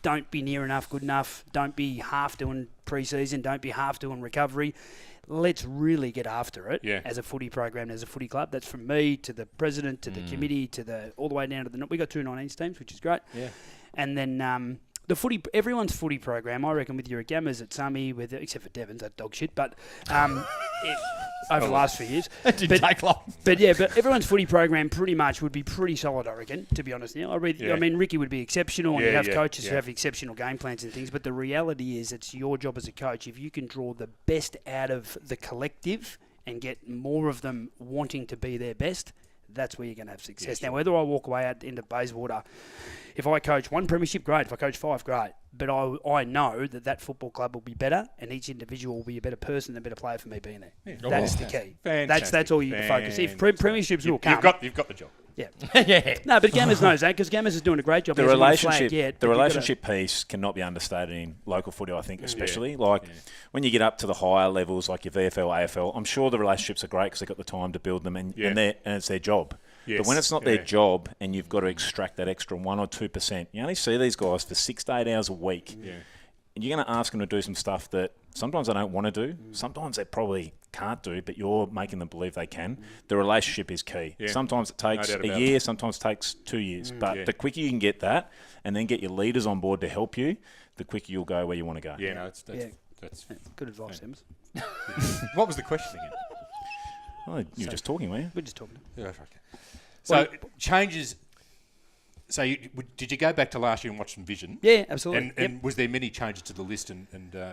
Don't be near enough, good enough. Don't be half doing pre-season. Don't be half doing recovery. Let's really get after it as a footy program, as a footy club. That's from me to the president, to the committee, to all the way down to the... We got 2 19s teams, which is great. Yeah. And then... everyone's footy program, I reckon, with your Gammers at Summy, except for Devon's, that dog shit, but over the last few years. It didn't take long. But everyone's footy program pretty much would be pretty solid, I reckon, to be honest now. I mean, Ricky would be exceptional, and you have coaches who have exceptional game plans and things, but the reality is it's your job as a coach. If you can draw the best out of the collective and get more of them wanting to be their best, that's where you're going to have success. Now, whether I walk away out into Bayswater, if I coach 1 premiership, great. If I coach 5, great. But I know that football club will be better, and each individual will be a better person and a better player for me being there. That's the key. Fantastic. That's all you can focus. If premierships will come. You've got the job. Yeah. Yeah. No, but Gammers knows that because Gammers is doing a great job. The He hasn't won a flag relationship, yet, the but you've relationship piece cannot be understated in local footy, I think, especially. When you get up to the higher levels, like your VFL, AFL, I'm sure the relationships are great because they've got the time to build them and it's their job. Yes. But when it's not their job and you've got to extract that extra 1 or 2%, you only see these guys for 6 to 8 hours a week. Yeah. And you're going to ask them to do some stuff that sometimes they don't want to do, sometimes they probably can't do, but you're making them believe they can. The relationship is key. Yeah. Sometimes it takes a year, sometimes it takes 2 years. But the quicker you can get that and then get your leaders on board to help you, the quicker you'll go where you want to go. Yeah, no, that's good advice, Sims. What was the question again? Oh, you were just talking, weren't you? We're just talking. Yeah, okay. So changes. So did you go back to last year and watch some vision? Yeah, absolutely. And was there many changes to the list? And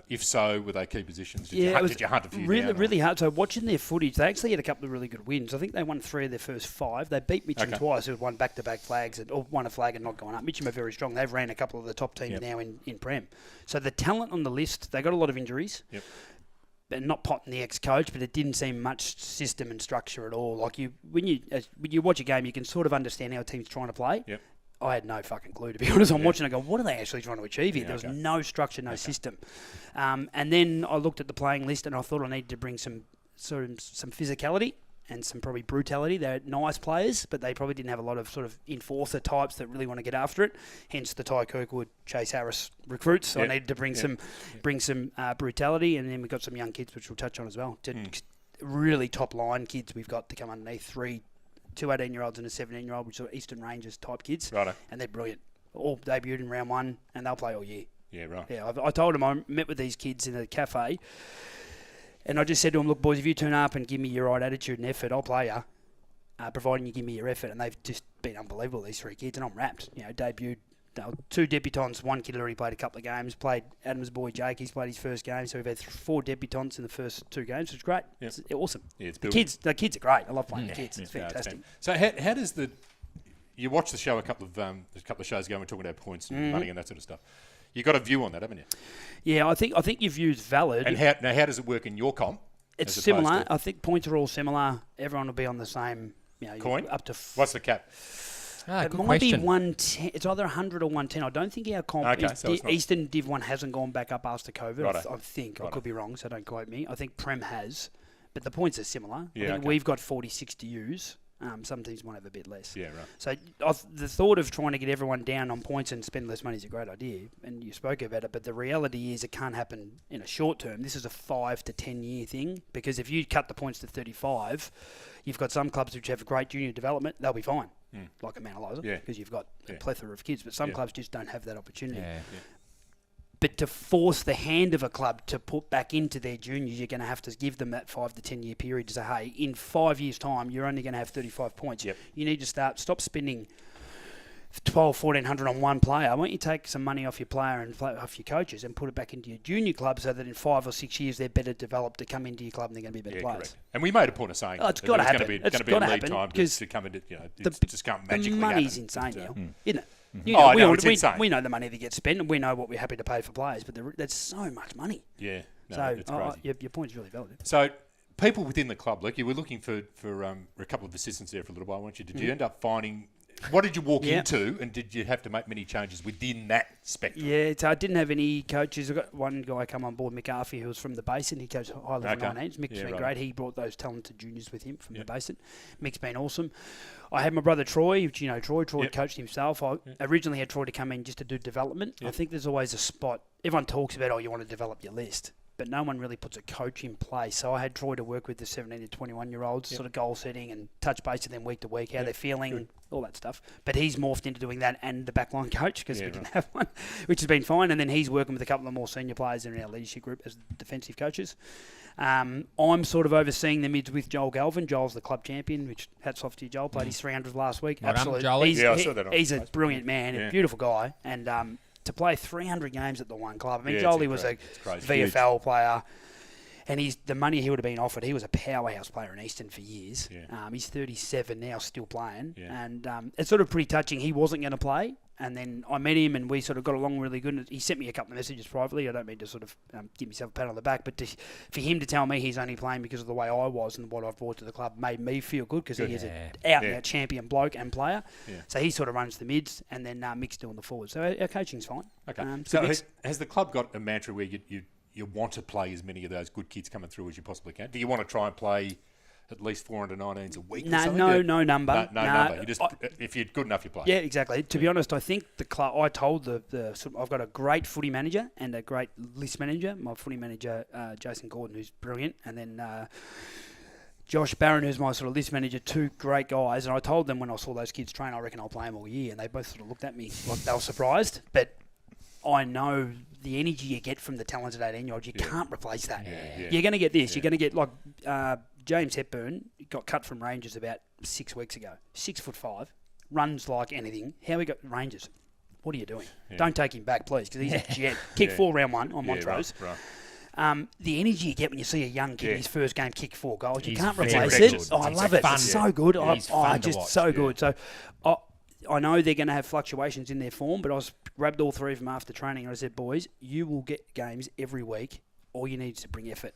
if so, were they key positions? Did you hunt a few really, down? really hard. So watching their footage, they actually had a couple of really good wins. I think they won 3 of their first 5. They beat Mitcham twice, who had won back-to-back flags, or won a flag and not gone up. Mitcham are very strong. They've ran a couple of the top teams now in Prem. So the talent on the list, they got a lot of injuries. Yep. And not potting the ex-coach, but it didn't seem much system and structure at all. Like when you watch a game, you can sort of understand how a team's trying to play. Yep. I had no fucking clue, to be honest. I'm watching and I go, what are they actually trying to achieve here? There was no structure, no system. And then I looked at the playing list and I thought I needed to bring some physicality and some probably brutality. They're nice players, but they probably didn't have a lot of sort of enforcer types that really want to get after it. Hence the Ty Kirkwood, Chase Harris recruits. So I needed to bring some brutality, and then we've got some young kids, which we'll touch on as well. Really top line kids we've got to come underneath. 2 18-year-olds and a 17-year-old, which are Eastern Rangers type kids. Righto. And they're brilliant. All debuted in round 1, and they'll play all year. Yeah, right. Yeah, I told them, I met with these kids in a cafe, and I just said to them, look, boys, if you turn up and give me your right attitude and effort, I'll play you, providing you give me your effort. And they've just been unbelievable, these 3 kids, and I'm wrapped. Debuted. 2 debutants. 1 kid already played a couple of games. Played Adam's boy Jake. He's played his first game. So we've had 4 debutants in the first 2 games, which is great. Yep. It's awesome. Yeah, the kids are great. I love playing the kids. It's fantastic. So how does you watch the show a couple of shows ago, and we're talking about points and money and that sort of stuff. You got a view on that, haven't you? Yeah, I think your view's valid. And how does it work in your comp? It's similar. I think points are all similar. Everyone will be on the same coin. Up to what's the cap? It might be 110. It's either 100 or 110. I don't think our comp Eastern Div 1 hasn't gone back up after COVID. Right. I think. Right. I could be wrong, so don't quote me. I think Prem has, but the points are similar. I think we've got 46 to use. Some teams might have a bit less. Yeah, right. So the thought of trying to get everyone down on points and spend less money is a great idea, and you spoke about it, but the reality is it can't happen in a short term. This is a 5 to 10 year thing, because if you cut the points to 35, you've got some clubs which have great junior development, they'll be fine. Like a Mount Eliza, because you've got a plethora of kids, but some clubs just don't have that opportunity. But to force the hand of a club to put back into their juniors, you're going to have to give them that 5 to 10 year period to say, hey, in 5 years' time, you're only going to have 35 points. Yep. You need to stop spending 1,200, 1,400 on one player. Why don't you take some money off your player and off your coaches and put it back into your junior club, so that in 5 or 6 years they're better developed to come into your club and they're going to be better players. Correct. And we made a point of saying it's got to happen. It's going to be a lead time to come into, it just can't magically happen. The money's insane now, isn't it? We know the money that gets spent, and we know what we're happy to pay for players, but there's so much money. Yeah. No, it's crazy. Your point's really valid. So people within the club, like you were looking for a couple of assistants there for a little while, weren't you? Did you end up finding... What did you walk into, and did you have to make many changes within that spectrum? Yeah, I didn't have any coaches. I got one guy come on board, Mick Arfey, who was from the Basin. He coached high level 19s. Mick's been great. He brought those talented juniors with him from the Basin. Mick's been awesome. I had my brother Troy, which Troy coached himself. I originally had Troy to come in just to do development. I think there's always a spot. Everyone talks about, you want to develop your list, but no one really puts a coach in place. So I had Troy to work with the 17 to 21-year-olds, sort of goal setting and touch base with them week to week, how they're feeling, all that stuff. But he's morphed into doing that and the backline coach, because we didn't have one, which has been fine. And then he's working with a couple of more senior players in our leadership group as defensive coaches. I'm sort of overseeing the mids with Joel Galvin. Joel's the club champion, which hats off to you, Joel. Played his 300 last week. Absolutely. I saw that. He's a brilliant man, a beautiful guy. And to play 300 games at the one club. I mean, Jolie was a VFL player, and the money he would have been offered, he was a powerhouse player in Eastern for years. He's 37 now, still playing. And it's sort of pretty touching. He wasn't going to play, And then I met him, and we sort of got along really good. And he sent me a couple of messages privately. I don't mean to sort of give myself a pat on the back, but for him to tell me he's only playing because of the way I was and what I've brought to the club made me feel good, because he is an out-and-out champion bloke and player. Yeah. So he sort of runs the mids, and then Mick's doing the forwards. So our coaching's fine. Okay. So has the club got a mantra where you want to play as many of those good kids coming through as you possibly can? Do you want to try and play at least 4 under 19s a week? No number. No number. You just if you're good enough, you play. Yeah, exactly. To be honest, I think the club. I told I've got a great footy manager and a great list manager. My footy manager, Jason Gordon, who's brilliant, and then Josh Barron, who's my sort of list manager. 2 great guys. And I told them when I saw those kids train, I reckon I'll play them all year. And they both sort of looked at me like they were surprised. But I know the energy you get from the talented 18-year-olds, you can't replace that. Yeah. You're going to get this. Yeah. You're going to get like James Hepburn got cut from Rangers about 6 weeks ago. 6'5", runs like anything. How we got Rangers? What are you doing? Yeah. Don't take him back, please, because he's a jet. Kick 4 round 1 on Montrose. Right. The energy you get when you see a young kid in his first game kick 4 goals, you can't replace it. I love it. It's so good. Good. So I know they're going to have fluctuations in their form, but I grabbed all 3 of them after training and I said, boys, you will get games every week. All you need is to bring effort.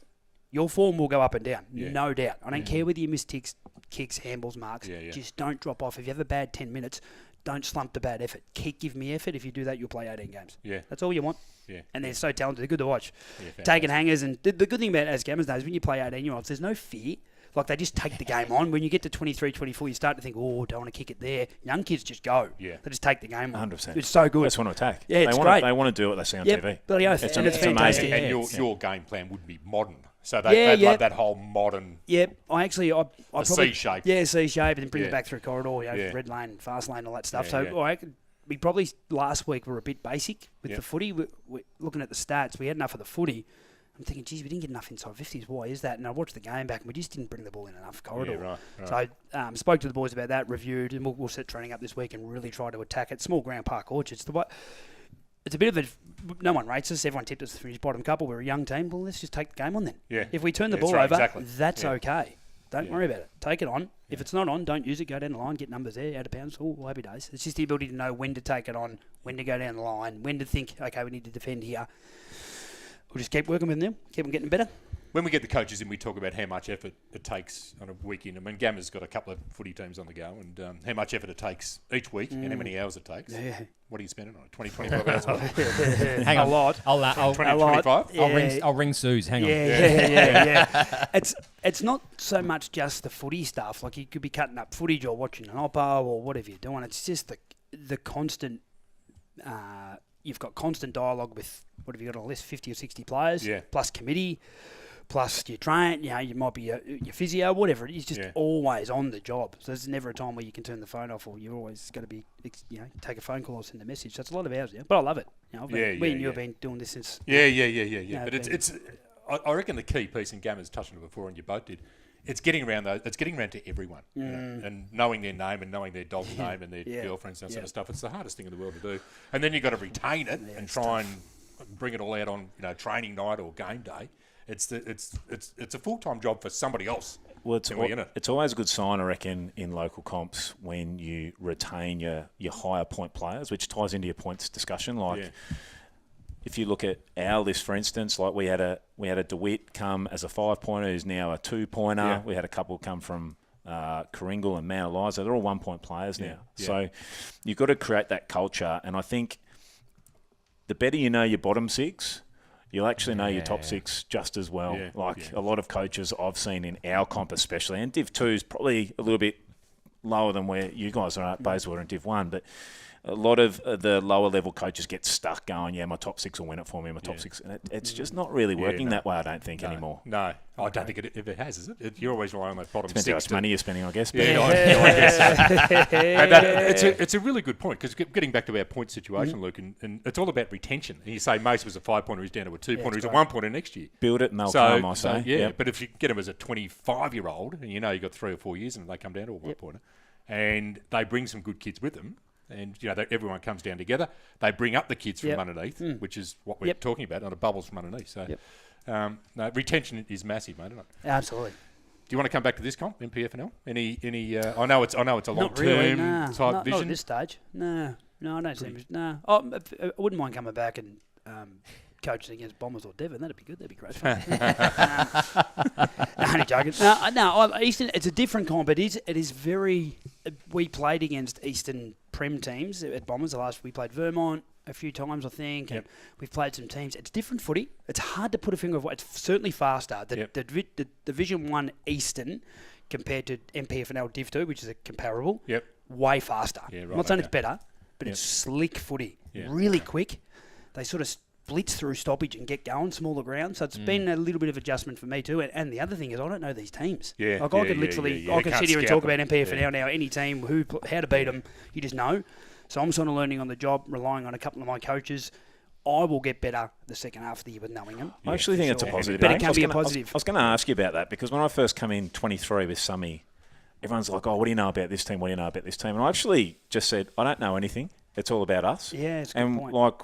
Your form will go up and down, no doubt. I don't care whether you miss kicks, handballs, marks. Just don't drop off. If you have a bad 10 minutes, don't slump the bad effort. Give me effort. If you do that, you'll play 18 games. Yeah. That's all you want. Yeah. And they're so talented. They're good to watch. Yeah, taking hangers. And the good thing about it, as Gammers knows, when you play 18-year-olds, there's no fear. Like, they just take the game on. When you get to 23, 24, you start to think, don't want to kick it there. Young kids just go. Yeah. They just take the game on. 100%. It's so good. They just want to attack. Yeah, it's great. They want to do what they see on TV. Bloody oath. It's fantastic. amazing. And your game plan would be modern. So they'd love that whole modern... Yep. I probably... C-shape. Yeah, C-shape, and then bring it back through corridor, red lane, fast lane, all that stuff. We probably, last week, were a bit basic with the footy. We're looking at the stats, we had enough of the footy. I'm thinking, geez, we didn't get enough inside 50s. Why is that? And I watched the game back, and we just didn't bring the ball in enough corridor. Yeah, right. So I spoke to the boys about that, reviewed, and we'll set training up this week and really try to attack it. Small ground park orchards. It's a bit of a... No one rates us. Everyone tipped us to finish bottom couple. We're a young team. Well, let's just take the game on then. Yeah. If we turn the ball over, that's okay. Don't worry about it. Take it on. Yeah. If it's not on, don't use it. Go down the line, get numbers there, out of bounds. All happy days. It's just the ability to know when to take it on, when to go down the line, when to think, okay, we need to defend here. We'll just keep working with them, keep them getting better. When we get the coaches in, we talk about how much effort it takes on a weekend. I mean, Gamma's got a couple of footy teams on the go, and how much effort it takes each week and how many hours it takes. Yeah. What are you spending on it? 20, 25 hours a week? Hang on. A lot. I'll 20, 25? Yeah. I'll ring Suze. Hang on. Yeah. It's not so much just the footy stuff. Like, you could be cutting up footage or watching an oppo or whatever you're doing. It's just the constant... you've got constant dialogue with, what have you got on a list, 50 or 60 players, plus committee, plus your train, you might be your physio, whatever. It's just always on the job. So there's never a time where you can turn the phone off, or you're always going to be, take a phone call or send a message. So it's a lot of hours, but I love it. We and you have been doing this since... Yeah. But it's I reckon the key piece, and Gamma's touched on it before, and you both did, it's getting around It's getting around to everyone, and knowing their name and knowing their dog's name and their girlfriends and that sort of stuff. It's the hardest thing in the world to do. And then you've got to retain it and try and bring it all out on training night or game day. It's a full-time job for somebody else. Well, it's always a good sign, I reckon, in local comps when you retain your higher point players, which ties into your points discussion. Like. If you look at our list, for instance, like we had a DeWitt come as a 5-pointer who's now a 2-pointer. Yeah. We had a couple come from Coringal and Mount Eliza. They're all 1-point players now. Yeah. So you've got to create that culture. And I think the better you know your bottom 6, you'll actually know your top 6 just as well. Yeah. A lot of coaches I've seen in our comp especially, and Div 2 is probably a little bit lower than where you guys are at Bayswater and Div 1, but a lot of the lower level coaches get stuck going, my top 6 will win it for me, my top 6. And it's just not really working that way, I don't think, anymore. No, I don't think it ever has, is it? You're always relying on those bottom 6. Depends how much money you're spending, I guess. It's a really good point, because getting back to our point situation, Luke, and it's all about retention. And you say Mace was a 5-pointer, he's down to a 2-pointer, he's a 1-pointer next year. Build it and they'll come, I say. But if you get him as a 25-year-old, and you've got 3 or 4 years, and they come down to a 1-pointer, and they bring some good kids with them, and everyone comes down together. They bring up the kids from underneath, which is what we're talking about, not the bubbles from underneath. So, retention is massive, mate, isn't it? Absolutely. Do you want to come back to this comp, MPFNL? Any? I know it's a long term type vision. Not at this stage. No. No, I don't seem. No, I wouldn't mind coming back and coaching against Bombers or Devon. That'd be good. That'd be great fun. Only joking. No. Eastern. It's a different comp. It is very. We played against Eastern Prem teams at Bombers. We played Vermont a few times, I think. And we've played some teams. It's different footy. It's hard to put a finger on. It's certainly faster. The Division 1 Eastern compared to MPFNL Div 2, which is a comparable. Yep. Way faster. Yeah, right. I'm not saying it's better, but it's slick footy. Yeah. Really quick. They sort of blitz through stoppage and get going, smaller ground. So it's been a little bit of adjustment for me too. And the other thing is I don't know these teams. Yeah. Like I could literally, I can sit here and talk about MPFNL now, any team, how to beat them, you just know. So I'm sort of learning on the job, relying on a couple of my coaches. I will get better the second half of the year with knowing them. I actually think it's a positive. But it can be a positive. I was going to ask you about that because when I first come in 23 with Summy, everyone's like, oh, what do you know about this team? What do you know about this team? And I actually just said, I don't know anything. It's all about us. Yeah, it's a good point. Like,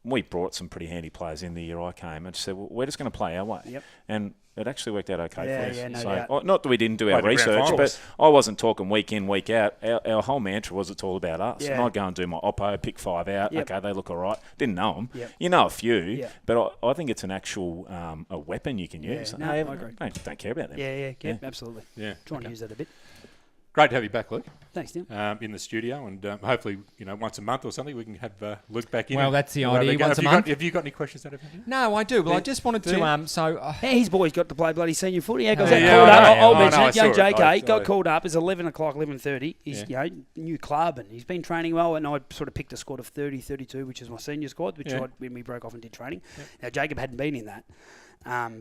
we brought some pretty handy players in the year I came and just said, well, we're just going to play our way. Yep. And it actually worked out okay for us. Yeah, no so, doubt. not that we didn't do our research, but I wasn't talking week in, week out. Our whole mantra was it's all about us. Yeah. And I'd go and do my oppo, pick 5 out. Yep. Okay, they look all right. Didn't know them. Yep. You know a few, Yep. but I think it's an actual a weapon you can use. No, I agree. Don't care about them. Yeah, absolutely. Yeah. Trying to use that a bit. Great to have you back, Luke. Thanks, Tim. In the studio, and hopefully, once a month or something, we can have Luke back in. Well, that's the idea. Once a have month. Have you got any questions out of him? No, I do. Well, I just wanted to. His boys got to play bloody senior footy. How goes Yeah, that yeah, called I up? know. I'll I mention know, it. Young I saw it. JK got I- called up. It's 11 o'clock, 11:30. He's new club, and he's been training well. And I sort of picked a squad of 30, 32, which is my senior squad, which when we broke off and did training. Now Jacob hadn't been in that.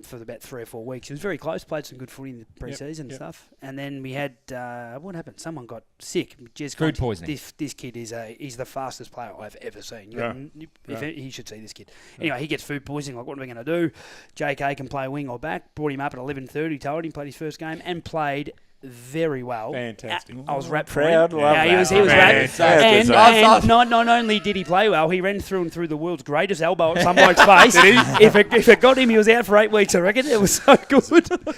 For about 3 or 4 weeks. He was very close, played some good footy in the pre-season and stuff. And then we had, what happened? Someone got sick. Food poisoning. This kid he's the fastest player I've ever seen. He should see this kid. Anyway, he gets food poisoning. Like, what are we going to do? JK can play wing or back. Brought him up at 11:30, told him, played his first game and played very well. Fantastic. I was wrapped for Proud, him. love Yeah, he that. was wrapped. Fantastic. And not only did he play well, he ran through and through the world's greatest elbow at some bloke's face. If it got him, he was out for 8 weeks, I reckon. It was so good.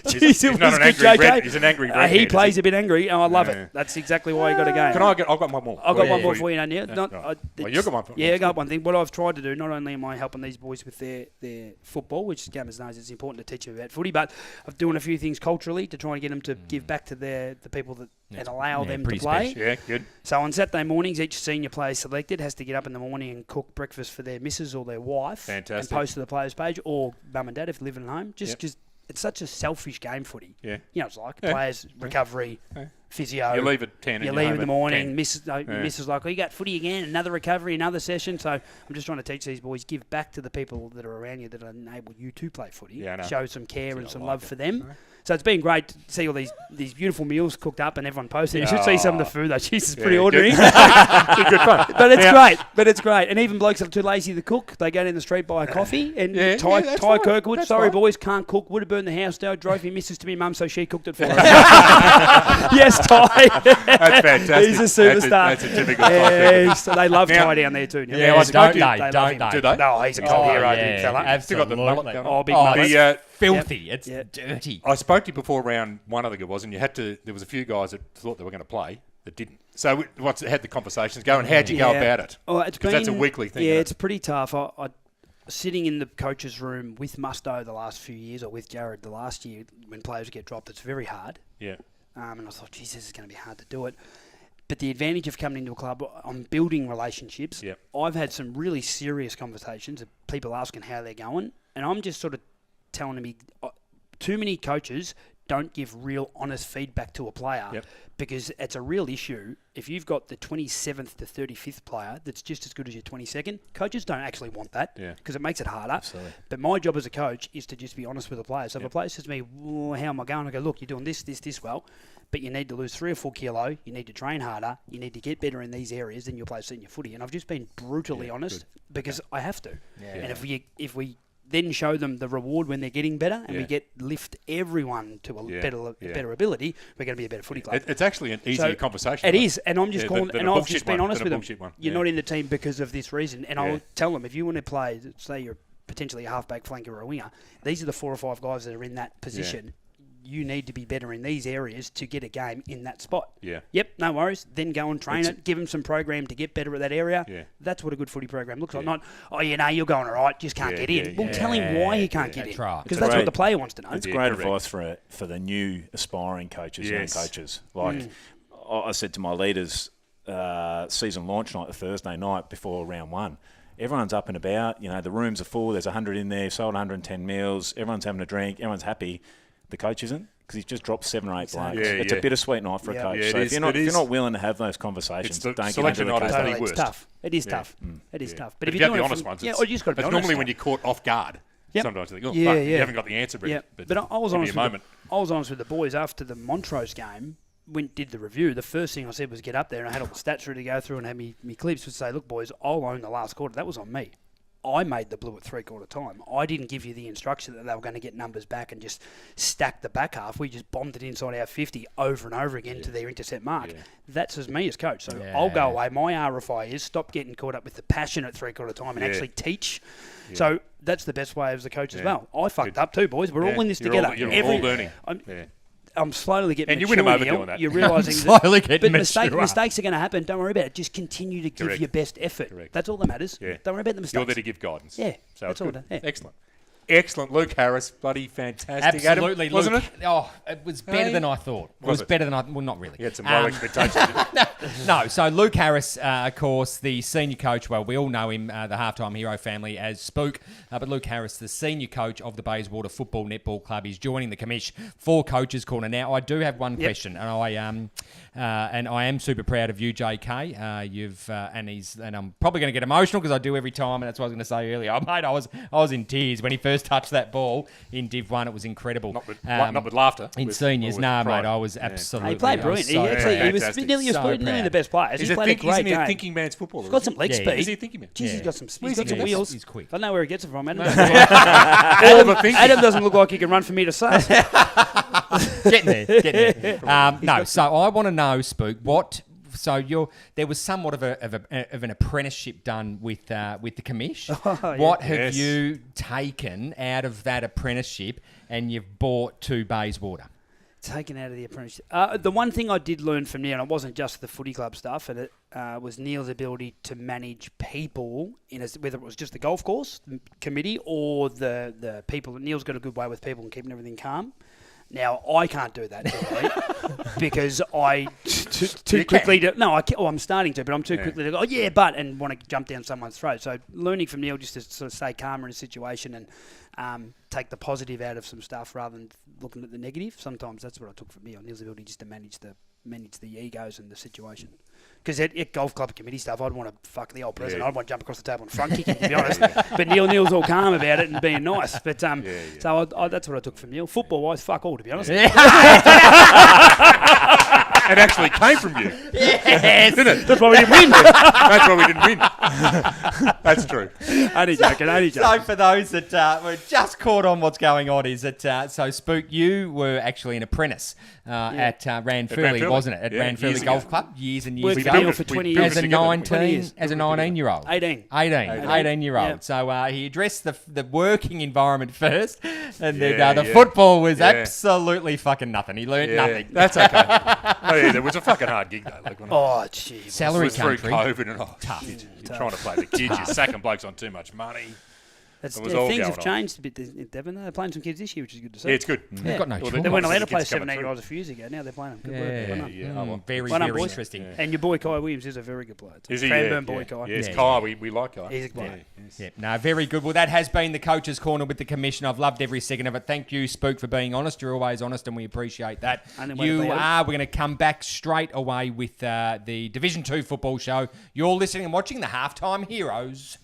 He's not an angry red. He's an angry red. He plays a bit angry. Oh, I love it. That's exactly why he got a game. I've got one more. I've got one more for you, Neil. Well, you've got one for me. Yeah, I got one thing. What I've tried to do, not only am I helping these boys with their football, which Gammers knows it's important to teach them about footy, but I'm doing a few things culturally to try and get them to give back to the people and allow them to play. special. Yeah, good. So on Saturday mornings, each senior player selected has to get up in the morning and cook breakfast for their missus or their wife. Fantastic. And post to the players page, or mum and dad if living at home. Just because it's such a selfish game, footy. Yeah. You know, it's like players, recovery, physio. You leave at 10. You and leave home in the at morning. 10. Mrs. like, oh, you got footy again, another recovery, another session. So I'm just trying to teach these boys, give back to the people that are around you that enable you to play footy. Yeah, I know. Show some care and some love for them. Right. So it's been great to see all these beautiful meals cooked up and everyone posted. You should see some of the food though. Jeez, it's pretty ordinary. Good fun. But it's great. But it's great. And even blokes that are too lazy to cook, they go down the street, buy a coffee. And Ty that's Kirkwood, fine. sorry boys, can't cook. Would have burned the house down. Drove his missus to me mum, so she cooked it for her. Yes, Ty. That's fantastic. He's a superstar. That's a typical Ty. So they love Ty down there too. Yeah, I don't they? love Don't him. they? Do they? No, he's a cold hero, yeah, big fella. Still got the mullet going on. Oh, big mullet. The, Filthy. It's dirty. I spoke to you before round one, I think it was, and there was a few guys that thought they were going to play that didn't. So had the conversations going, how'd you go about it? Oh, Because that's a weekly thing. Yeah, isn't it's pretty tough. I sitting in the coach's room with Musto the last few years, or with Jared the last year, when players get dropped, it's very hard. Yeah. And I thought, geez, this is going to be hard to do it. But the advantage of coming into a club, I'm building relationships. Yep. I've had some really serious conversations of people asking how they're going, and I'm just sort of telling them, too many coaches don't give real honest feedback to a player because it's a real issue. If you've got the 27th to 35th player that's just as good as your 22nd, coaches don't actually want that because it makes it harder. Absolutely. But my job as a coach is to just be honest with the player. So if a player says to me, well, how am I going? I go, look, you're doing this well, but you need to lose 3 or 4 kilo. You need to train harder. You need to get better in these areas, then you'll play senior footy. And I've just been brutally honest because I have to. Yeah. And if we then show them the reward when they're getting better, and we lift everyone to a better ability, we're going to be a better footy club. It's actually an easier conversation. It is, and I'm just calling, and I've just been honest with them. One. You're not in the team because of this reason, and I'll tell them if you want to play, say you're potentially a halfback, flanker, or a winger. These are the 4 or 5 guys that are in that position. you need to be better in these areas to get a game in that spot. Yeah. Yep, no worries. Then go and train it. Give them some program to get better at that area. Yeah. That's what a good footy program looks like. Not, you're going all right, just can't get in. Well, tell him why he can't get in. Right. Because that's what the player wants to know. It's great advice for the new aspiring coaches, young coaches. Like I said to my leaders, season launch night, the Thursday night before round 1. Everyone's up and about. The rooms are full. There's 100 in there. Sold 110 meals. Everyone's having a drink. Everyone's happy. The coach isn't, because he's just dropped 7 or 8 blokes. It's a bittersweet night for a coach. So if you're not willing to have those conversations, don't get into the coach. Totally, it's tough. It is tough. It is tough. But if you have the honest ones, you just got to be honest. Normally when you're caught off guard. Yep. Sometimes you think, you haven't got the answer, but I was honest with the boys after the Montrose game. Did the review, the first thing I said was get up there, and I had all the stats ready to go through and had me clips to say, look, boys, I'll own the last quarter. That was on me. I made the blue at 3/4 time. I didn't give you the instruction that they were going to get numbers back and just stack the back half. We just bombed it inside our 50 over and over again to their intercept mark. Yeah. That's as me as coach. So I'll go away. My RFI is stop getting caught up with the passion at 3/4 time and actually teach. Yeah. So that's the best way as a coach as well. I fucked up too, boys. We're all in this together. You're all learning. I'm slowly getting mature. And you win them over doing that. You're realising mistakes are going to happen. Don't worry about it. Just continue to give your best effort. Correct. That's all that matters. Yeah. Don't worry about the mistakes. You're there to give guidance. Yeah, so that's all that. Yeah. Excellent. Luke Harris, bloody fantastic. Absolutely, Adam, wasn't it? Oh, it was better than I thought. It was better than well, not really. You had some low expectations. No, so Luke Harris, of course, the senior coach. Well, we all know him, the halftime hero family, as Spook. But Luke Harris, the senior coach of the Bayswater Football Netball Club, is joining the commish for Coach's Corner. Now, I do have one question, and I am super proud of you, JK. And I'm probably going to get emotional because I do every time, and that's what I was going to say earlier. Mate, I was in tears when he first touched that ball in Div 1. It was incredible. Not with laughter. In seniors, mate, I was absolutely. He played brilliant. He was nearly the best player. He played a great game. He's a thinking man's footballer. He's got some leg speed. Is he a thinking man? Jeez, he's got some wheels. He's quick. I don't know where he gets it from. Adam doesn't look like he can run for me to say. Getting there. No, so I want to know, Spook, what... So there was somewhat of an apprenticeship done with the commish. What have you taken out of that apprenticeship and you've brought to Bayswater? Taken out of the apprenticeship. The one thing I did learn from Neil, and it wasn't just the footy club stuff, and it was Neil's ability to manage people, whether it was just the golf course the committee or the people. Neil's got a good way with people and keeping everything calm. Now, I can't do that generally because I too quickly... I'm starting to, but I'm too quickly to go, and want to jump down someone's throat. So learning from Neil just to sort of stay calmer in a situation and take the positive out of some stuff rather than looking at the negative. Sometimes that's what I took from Neil. Neil's ability just to manage the egos and the situation. Because at golf club committee stuff, I'd want to fuck the old president. I'd want to jump across the table and front kick him, to be honest. But Neil's all calm about it and being nice. But so that's what I took from Neil. Football-wise, fuck all, to be honest. It actually came from you. Yes. Didn't it? That's why we didn't win. That's why we didn't win. That's true. Only joking. So for those that were just caught on what's going on is that, so Spook, you were actually an apprentice at Ranfurly, wasn't it? At Ranfurly Golf Club, years and years ago. Worked for 20 years. As a 19-year-old. 18-year-old. Yep. So he addressed the working environment first, and then the football was absolutely fucking nothing. He learned nothing. That's okay. It was a fucking hard gig though. Jeez. Salary country. Through COVID and tough. You're trying to play the kids. You're sacking blokes on too much money. Things have changed a bit in Devon. They're playing some kids this year, which is good to see. Yeah, it's good. They've got no choice. They weren't allowed to play 17-year-olds a few years ago. Now they're playing them. Very interesting. And your boy Kai Williams is a very good player. Is he? Cranbourne boy Kai. Yes, Kai. We like Kai. He's a good player. Yeah, no, very good. Well, that has been the Coach's Corner with the Commission. I've loved every second of it. Thank you, Spook, for being honest. You're always honest, and we appreciate that. We're going to come back straight away with the Division 2 football show. You're listening and watching the Halftime Heroes.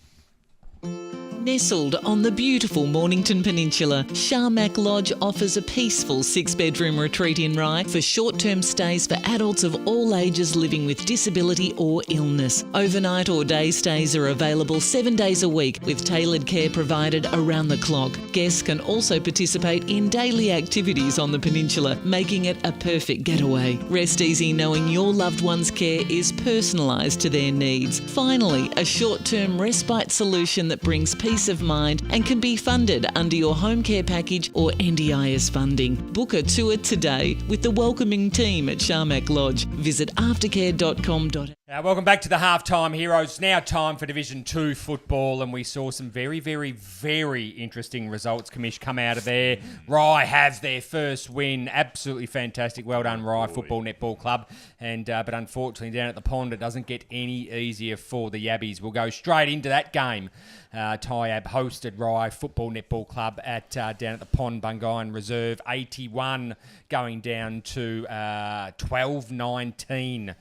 Nestled on the beautiful Mornington Peninsula, Sharmac Lodge offers a peaceful 6-bedroom retreat in Rye for short-term stays for adults of all ages living with disability or illness. Overnight or day stays are available 7 days a week with tailored care provided around the clock. Guests can also participate in daily activities on the peninsula, making it a perfect getaway. Rest easy knowing your loved one's care is personalised to their needs. Finally, a short-term respite solution that brings peace peace of mind and can be funded under your home care package or NDIS funding. Book a tour today with the welcoming team at Sharmac Lodge. Visit aftercare.com.au. Welcome back to the Halftime Heroes. Now time for Division 2 football, and we saw some very, very, very interesting results, Commish, come out of there. Rye has their first win. Absolutely fantastic. Well done, Rye Football Netball Club. And but unfortunately, down at the pond, it doesn't get any easier for the Yabbies. We'll go straight into that game. Tyab hosted Rye Football Netball Club at down at the pond, Bungayan Reserve. 81 going down to 12-19.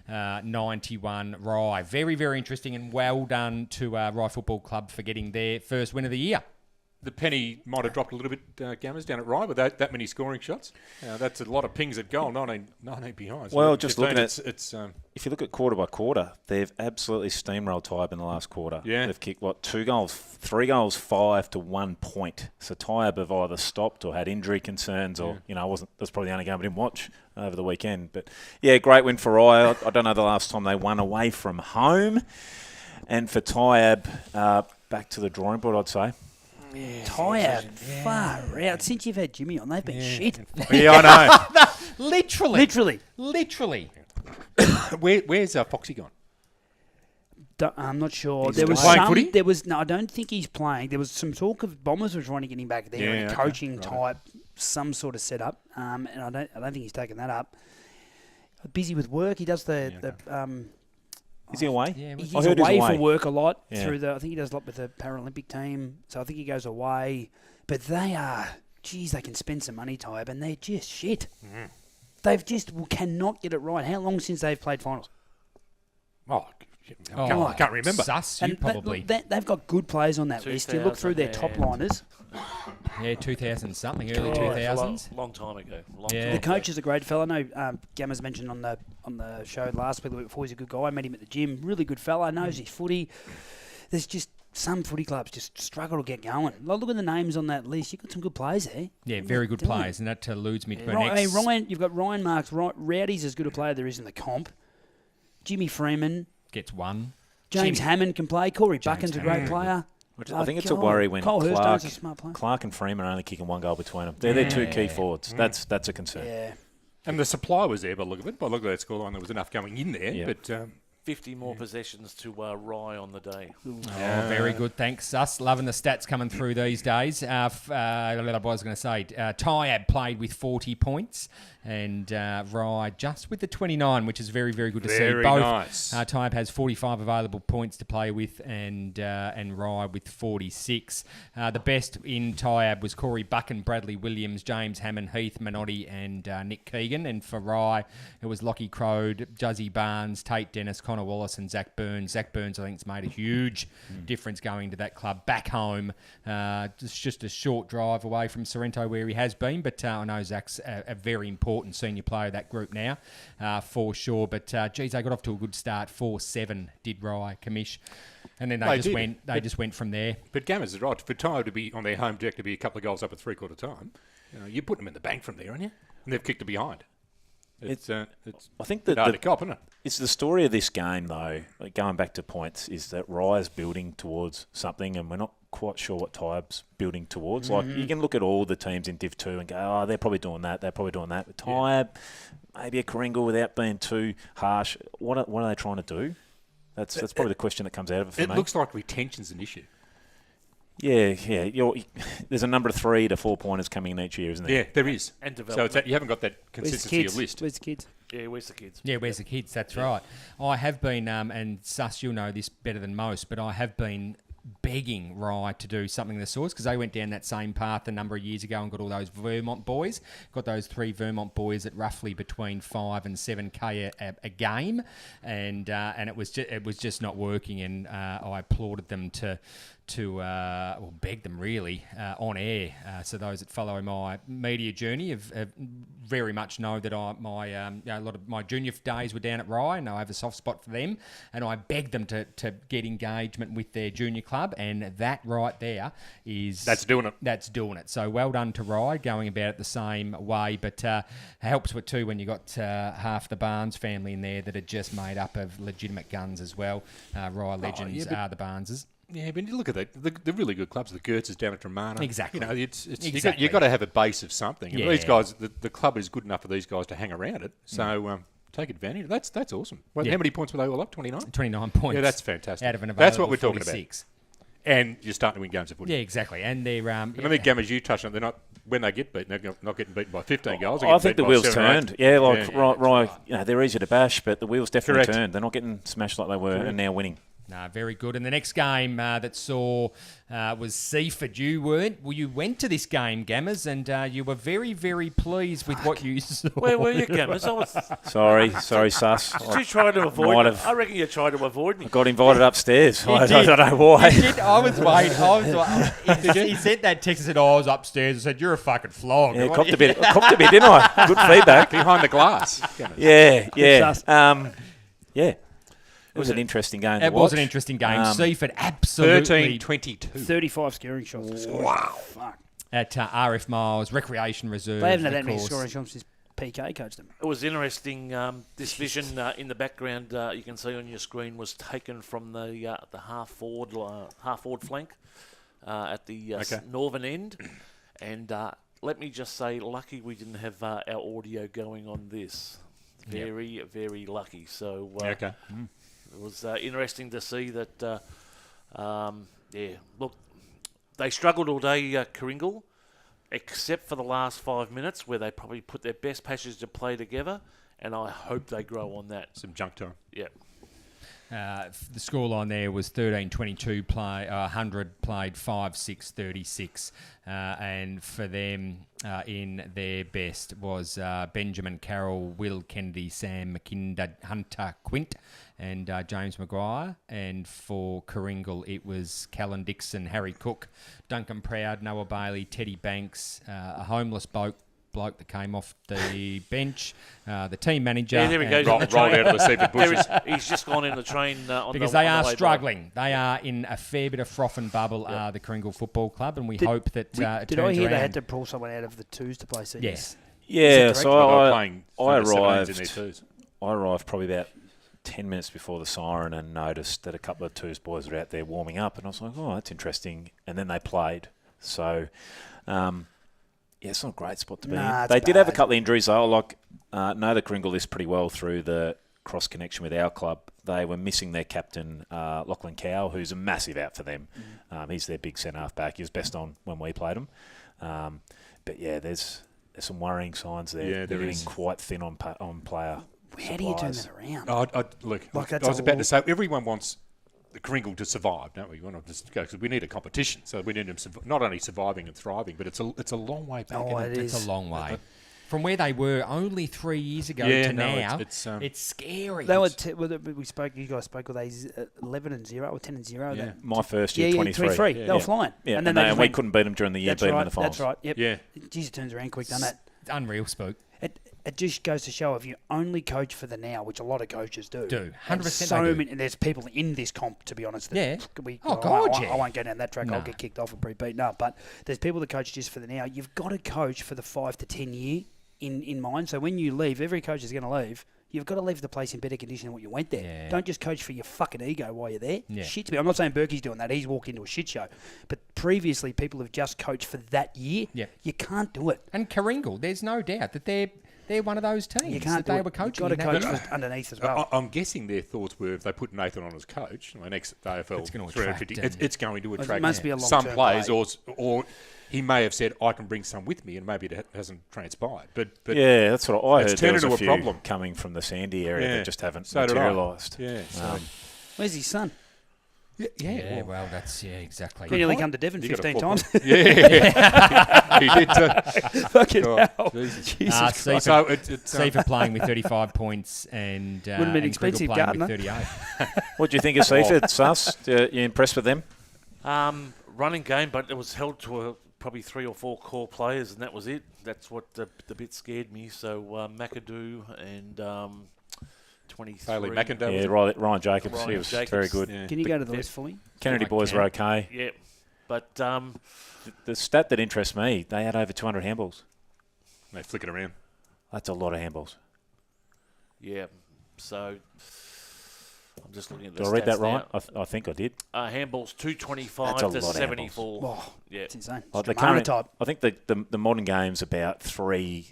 91 Rye. Very, very interesting, and well done to Rye Football Club for getting their first win of the year. The penny might have dropped a little bit, Gammers, down at Rye with that many scoring shots. That's a lot of pings at goal, 19 behind. So well, just looking at it's if you look at quarter by quarter, they've absolutely steamrolled Tyab in the last quarter. Yeah. They've kicked, 2 goals, 3 goals, 5 to 1 point. So Tyab have either stopped or had injury concerns or, that's probably the only game I didn't watch over the weekend. But, yeah, great win for Rye. I don't know the last time they won away from home. And for Tyab, back to the drawing board, I'd say. Yeah, Tyab, far out. Since you've had Jimmy on, they've been shit. Yeah, I know. Literally. Where's Foxy gone? I'm not sure. He's there was playing footy? I don't think he's playing. There was some talk of Bombers were trying to get him back there in a coaching type, some sort of setup. And I don't think he's taken that up. Busy with work. He does Is he away? Yeah, he's away for work a lot. I think he does a lot with the Paralympic team. So I think he goes away. But they can spend some money, Tyab, and they're just shit. Mm. They've just cannot get it right. How long since they've played finals? I can't remember. Probably. They've got good players on that list. You look through their top liners. Yeah, 2000 something, early 2000s. Long time ago. The coach is a great fella. I know Gamma's mentioned on the show last week, the week before, he's a good guy. I met him at the gym. Really good fella. Knows his footy. There's just some footy clubs just struggle to get going. Look at the names on that list. You've got some good players there. Yeah, very good players, and that alludes me to my next. Ryan, you've got Ryan Marks. Rowdy's as good a player there is in the comp. Jimmy Freeman gets one. James Hammond can play. Corey Buchan's a great player. I think it's a worry when Hurstone's a smart player. Clark and Freeman are only kicking 1 goal between them. They're their 2 key forwards. That's a concern. Yeah. And the supply was there by the look of it. By the look of that scoreline, there was enough going in there. Yeah. But 50 more possessions to Rye on the day. Very good. Thanks, Sus. Loving the stats coming through these days. I was going to say, Tyab played with 40 points and Rye just with the 29, which is very, very good to see. Very nice. Tyab has 45 available points to play with and Rye with 46. The best in Tyab was Corey Buchan, Bradley Williams, James Hammond, Heath Minotti and Nick Keegan. And for Rye, it was Lockie Crode, Juzzy Barnes, Tate Dennis, Connor Wallace and Zach Burns. Zach Burns, I think, has made a huge difference going to that club back home. It's just a short drive away from Sorrento where he has been, but I know Zach's a very important senior player of that group now, for sure. But, geez, they got off to a good start. 4-7 did Rye, Commish. And then they just went from there. But Gammers is right. For Tyre to be on their home deck to be a couple of goals up at three-quarter time, you put them in the bank from there, aren't you? And they've kicked it behind. I think that hard to cop, isn't it? It's the story of this game, though, going back to points, is that Rye's building towards something, and we're not quite sure what Tyab's building towards. Like, you can look at all the teams in Div 2 and go, oh, they're probably doing that, But Tyab, maybe a Kringle without being too harsh. What are they trying to do? That's probably the question that comes out of it for me. It looks like retention's an issue. Yeah. There's a number of 3 to 4 pointers coming in each year, isn't there? Yeah, there is. And development. So you haven't got that consistency of list. Where's the kids? Yeah, where's the kids? Yeah, where's the kids? That's right. I have been, and Sus, you'll know this better than most, but I have been begging Rye to do something of the sorts because they went down that same path a number of years ago and got all those Vermont boys. Got those 3 Vermont boys at roughly between 5 and 7K a game, and it was just not working. And I applauded them to beg them really on air. So those that follow my media journey have very much know that a lot of my junior days were down at Rye, and I have a soft spot for them. And I begged them to get engagement with their junior club, and that right there that's doing it. That's doing it. So well done to Rye, going about it the same way. But helps with too when you got half the Barnes family in there that are just made up of legitimate guns as well. Rye legends are the Barneses. Yeah, but you look at the really good clubs. The Gertz is down at Romana. Exactly. You know, it's Exactly. you've got to have a base of something. Yeah. And these guys, the club is good enough for these guys to hang around it. So take advantage. That's awesome. Well, Yeah. how many points were they all up? 29? 29 points. Yeah, that's fantastic. Out of an That's what available we're talking 46. about. And you're starting to win games of footy. Yeah, exactly. And they're... And I think, Gammers, you touched on, they're not, when they get beaten, they're not getting beaten by 15 goals. I think the wheels turned. Yeah, right. You know, they're easy to bash, but the wheels definitely Correct. turned. They're not getting smashed like they were and now winning. No, very good. And the next game that saw was Seaford. You went to this game, Gammers, and you were very, very pleased with what you saw. Where were you, Gammers? Sorry, Sus. Did you try to avoid Might me? have- I reckon you tried to avoid me. I got invited upstairs. I did. don't know why. He did. I was waiting. He sent that text and said, I was upstairs. I said, you're a fucking flog. Yeah, copped a bit, didn't I? Good feedback. Behind the glass. Yeah. sus. Yeah. It was an interesting game to It was an watch. interesting game. Seaford absolutely 13-22. 35 scoring shots. to score. Wow. Fuck. at RF Miles Recreation Reserve. They haven't had that of many course. scoring shots since PK coached them. It was interesting. This vision in the background you can see on your screen was taken from the half forward flank at the northern end, and let me just say, lucky we didn't have our audio going on this. Very, very lucky. So Okay. it was interesting to see that. Look, they struggled all day, Kringle, except for the last 5 minutes where they probably put their best passage to play together, and I hope they grow on that. Some junk time. Yeah. The scoreline there was 13-22 play, 100 played 5-6 36, and for them in their best was Benjamin Carroll, Will Kennedy, Sam McKinder, Hunter Quint, and James Maguire. And for Kringle, it was Callan Dixon, Harry Cook, Duncan Proud, Noah Bailey, Teddy Banks, a homeless bloke that came off the bench, the team manager. Yeah, there he goes. Rolled out of the Seaford bushes. He's just gone in the train on because they are struggling. They are in a fair bit of froth and bubble, the Kringle Football Club, and we hope that it turns Did I hear around. they had to pull someone out of the twos to play seniors? Yes. Yeah, so I arrived. arrived probably about 10 minutes before the siren and noticed that a couple of twos boys were out there warming up, and I was like, oh, that's interesting. And then they played. So, it's not a great spot to be in. They did have a couple of injuries, though. Know the Kringle list pretty well through the cross connection with our club. They were missing their captain, Lachlan Cow, who's a massive out for them. He's their big centre-half back. He was best on when we played him. But, yeah, there's some worrying signs there. Yeah, They're getting is. quite thin on player How do you turn supplies. that around? I was about to say, everyone wants the Kringle to survive, don't we? We want to just go because we need a competition. So we need them not only surviving and thriving, but it's a long way back. Oh, it It's is. a long way. From where they were only 3 years ago to now, it's scary. They were you guys spoke with these 11-0 or 10-0. Yeah. My first year, 23. 23. They were flying. Yeah, and and then we couldn't beat them during the year, beat them in the finals. That's right. Yep. Yeah. Jeez, it turns around quick, doesn't it? It's unreal, Spook. It just goes to show if you only coach for the now, which a lot of coaches do. 100% and they so do. many. There's people in this comp, to be honest. That Yeah. I won't go down that track. No. I'll get kicked off and pretty beaten up. But there's people that coach just for the now. You've got to coach for the 5 to 10 year in mind. So when you leave, every coach is going to leave. You've got to leave the place in better condition than what you went there. Yeah. Don't just coach for your fucking ego while you're there. Yeah. Shit to me. I'm not saying Berkey's doing that. He's walked into a shit show. But previously, people have just coached for that year. Yeah. You can't do it. And Kringle, there's no doubt that they're one of those teams You can't that do they it. were coaching. You've got in to that coach year. for underneath as well. I'm guessing their thoughts were if they put Nathan on as coach, my next AFL It's gonna 350, attract, it's going to It attract must be a some long-term players, play. or he may have said, I can bring some with me, and maybe it hasn't transpired. But Yeah, that's what I it's heard. There turned was into a a few problem. coming from the Sandy area Yeah. that just haven't So did I. materialised. Yeah, so- Where's his son? Yeah, well, that's exactly. He nearly come to Devon You got a 15 football- times. Yeah, he did too. Fucking Oh, hell. Jesus. Jesus Christ. So it's Seaford playing with 35 points and Wouldn't have been and expensive, Kringle playing Gardner. with 38. What do you think of Seaford, Sus? You impressed with them? Running game, but it was held to probably 3 or 4 core players, and that was it. That's what the bit scared me. So McAdoo and 23. Bailey McIndoe. Yeah, Ryan Jacobs. Ryan he was Jacobs. very good. Yeah. Can you go to the list for me? Kennedy I boys can. were okay. Yeah, but The stat that interests me, they had over 200 handballs. They flick it around. That's a lot of handballs. yeah. So I'm just looking at the Did I read stats that right? now. I think I did. Handballs 225 That's a to lot of 74. Oh, Yeah. it's insane. Like It's Dramana type. I think the modern game's about three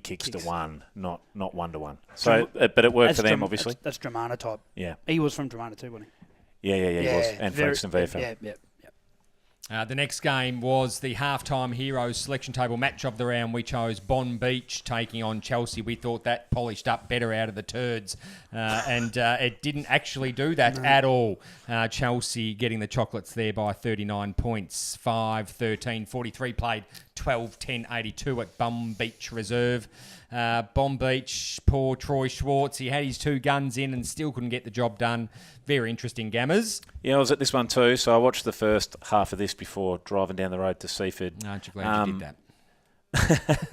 kicks to one, not 1 to 1. So, but it worked for them, obviously. That's Dramana type. Yeah. He was from Dramana too, wasn't he? Yeah, he was. And Frankston VFL. Yeah. The next game was the halftime heroes selection table match of the round. We chose Bon Beach taking on Chelsea. We thought that polished up better out of the turds, and it didn't actually do that at all. Chelsea getting the chocolates there by 39 points, 5-13-43 played 12-10-82 at Bon Beach Reserve. Bon Beach, poor Troy Schwartz. He had his 2 guns in and still couldn't get the job done. Very interesting, Gammers. Yeah, I was at this one too, so I watched the first half of this before driving down the road to Seaford. Aren't you glad you did that?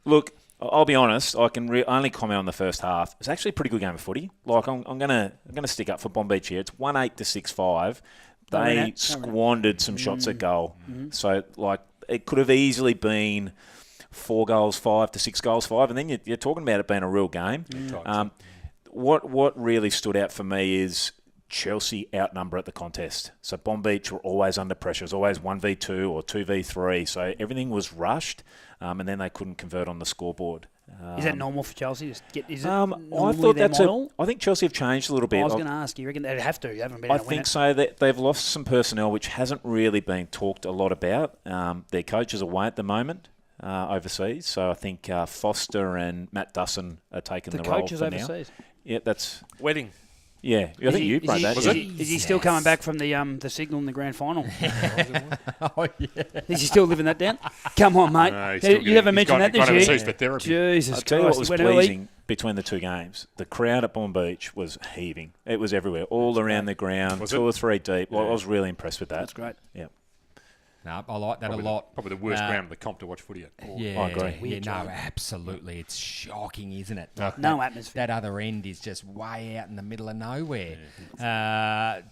Look, I'll be honest. I can only comment on the first half. It's actually a pretty good game of footy. Like I'm gonna stick up for Bon Beach here. It's 1-8 to 6-5. They squandered some shots at goal. So like it could have easily been 4 goals 5 to 6 goals 5, and then you're talking about it being a real game. What really stood out for me is Chelsea outnumber at the contest. So Bon Beach were always under pressure. It was always 1v2 or 2v3. So everything was rushed, and then they couldn't convert on the scoreboard. Is that normal for Chelsea? Is it I thought that's model? I think Chelsea have changed a little bit. I was going to ask you. Reckon they'd have to? You haven't been. I think so. They've lost some personnel, which hasn't really been talked a lot about. Their coach is away at the moment. Overseas, so I think Foster and Matt Dussin are taking the role for overseas. now. Yeah, that's Wedding. Yeah, I think you wrote that. Is he still coming back from the signal in the grand final? Oh, yeah. Is he still living that down? Come on, mate. No, you haven't mentioned that this year. For therapy. Jesus I'll tell you what Christ, was he went early. pleasing between the 2 games. The crowd at Bon Beach was heaving. It was everywhere, all around the ground, Was 2 it? or 3 deep. Well, I was really impressed with that. That's great. Yeah. No, I like that a lot. Probably the worst ground of the comp to watch footy at. Yeah, I agree. Yeah, no, absolutely. It's shocking, isn't it? No atmosphere. That other end is just way out in the middle of nowhere. The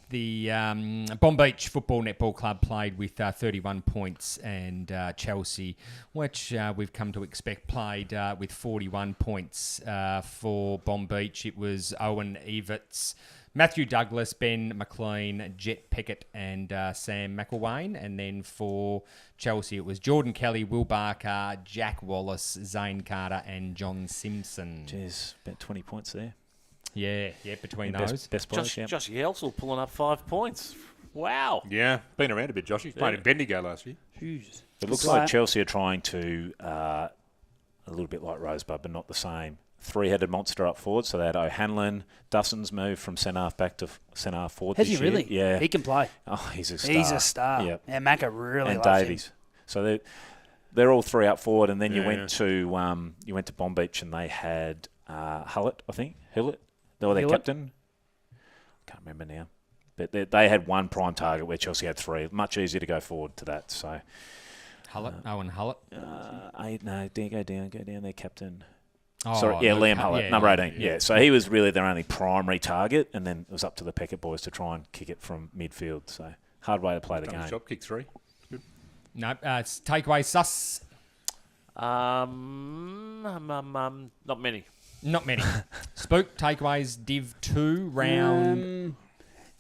Bon Beach Football Netball Club played with 31 points, and Chelsea, which we've come to expect, played with 41 points. For Bon Beach, it was Owen Everts, Matthew Douglas, Ben McLean, Jet Peckett, and Sam McElwain. And then for Chelsea, it was Jordan Kelly, Will Barker, Jack Wallace, Zane Carter, and John Simpson. Jeez, about 20 points there. Yeah, between Yeah, those. Best players, Josh Yelsel pulling up 5 points. Wow. Yeah, been around a bit, Josh. He's played in Bendigo last year. Jesus. It looks like Chelsea are trying to, a little bit like Rosebud, but not the same. 3-headed monster up forward, so they had O'Hanlon. Dustin's moved from centre-half back to centre-half forward Has this he year. really? Yeah. He can play. Oh, he's a star. He's a star. Yep. Yeah, Macca really And loves Davies. him. So they're all 3 up forward, and then you Yeah, went to Bon Beach, and they had Hullett, I think. Hillett? They were their Hillett? captain. Can't remember now. But they had 1 prime target where Chelsea had 3. Much easier to go forward to that. So Owen Hullett. go down. Their captain. Oh, Sorry, yeah, Luke Liam Hullett, Hullett, number 18. Yeah, so he was really their only primary target, and then it was up to the Peckett boys to try and kick it from midfield. So hard way to play the Done the game. job, kick 3. No, it's takeaway sus. Not many. Not many. Spook takeaways Div 2 round.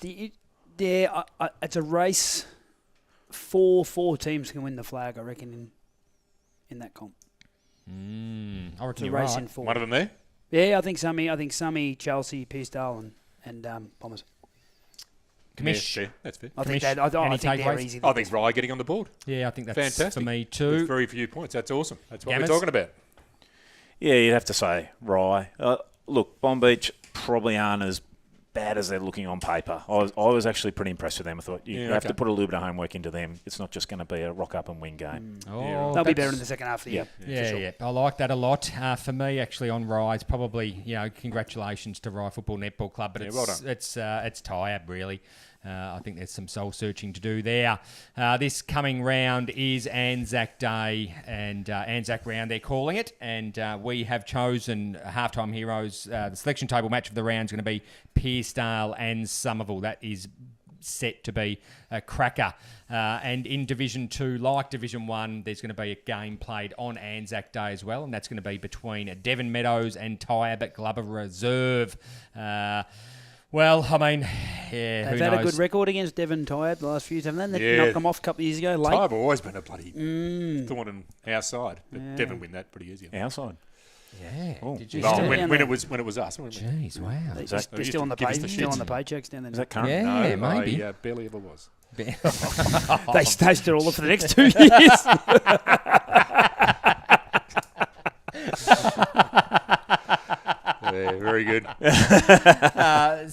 It's a race. Four teams can win the flag, I reckon, in that comp. I It's reckon a you're race right. in 4. One of them there? Yeah, I think Summy, Chelsea, Pearsdale, and Bombers. Commish. Yeah, that's fair. I think Commish, I any think they're takeaways? easy. I think Rye getting on the board. Yeah, I think that's Fantastic. for me With too. very few points. That's awesome. That's what Gammers? we're talking about. Yeah, you'd have to say Rye. Look, Bon Beach probably aren't as bad as they're looking on paper. I was actually pretty impressed with them. I thought you have to put a little bit of homework into them. It's not just going to be a rock up and win game. Oh, They'll be better in the second half of the year. Yeah. I like that a lot. For me, actually, on Rye's probably, congratulations to Rye Football Netball Club, but well done. it's tie-up, really. I think there's some soul searching to do there. This coming round is Anzac Day and Anzac round, they're calling it. And we have chosen halftime heroes. The selection table match of the round is going to be Pearsdale and Somerville. That is set to be a cracker. And in Division 2, like Division 1, there's going to be a game played on Anzac Day as well, and that's going to be between Devon Meadows and Tyab at Glover Reserve. Well, I mean, yeah, They've who had knows? a good record against Devon Tyab the last few years, haven't they? They Yeah. knocked them off a couple of years ago. Late. Tybe have always been a bloody thorn in our side, but Devon win that pretty easy. Our side. Yeah. Oh. Did you Well, see? when it was us. Jeez, wow. They're still on the give us pay, the still shits. on the paychecks down there. Is that current? Yeah, No, maybe. I barely ever was. They staged it all up for the next 2 years. Yeah, very good. Uh,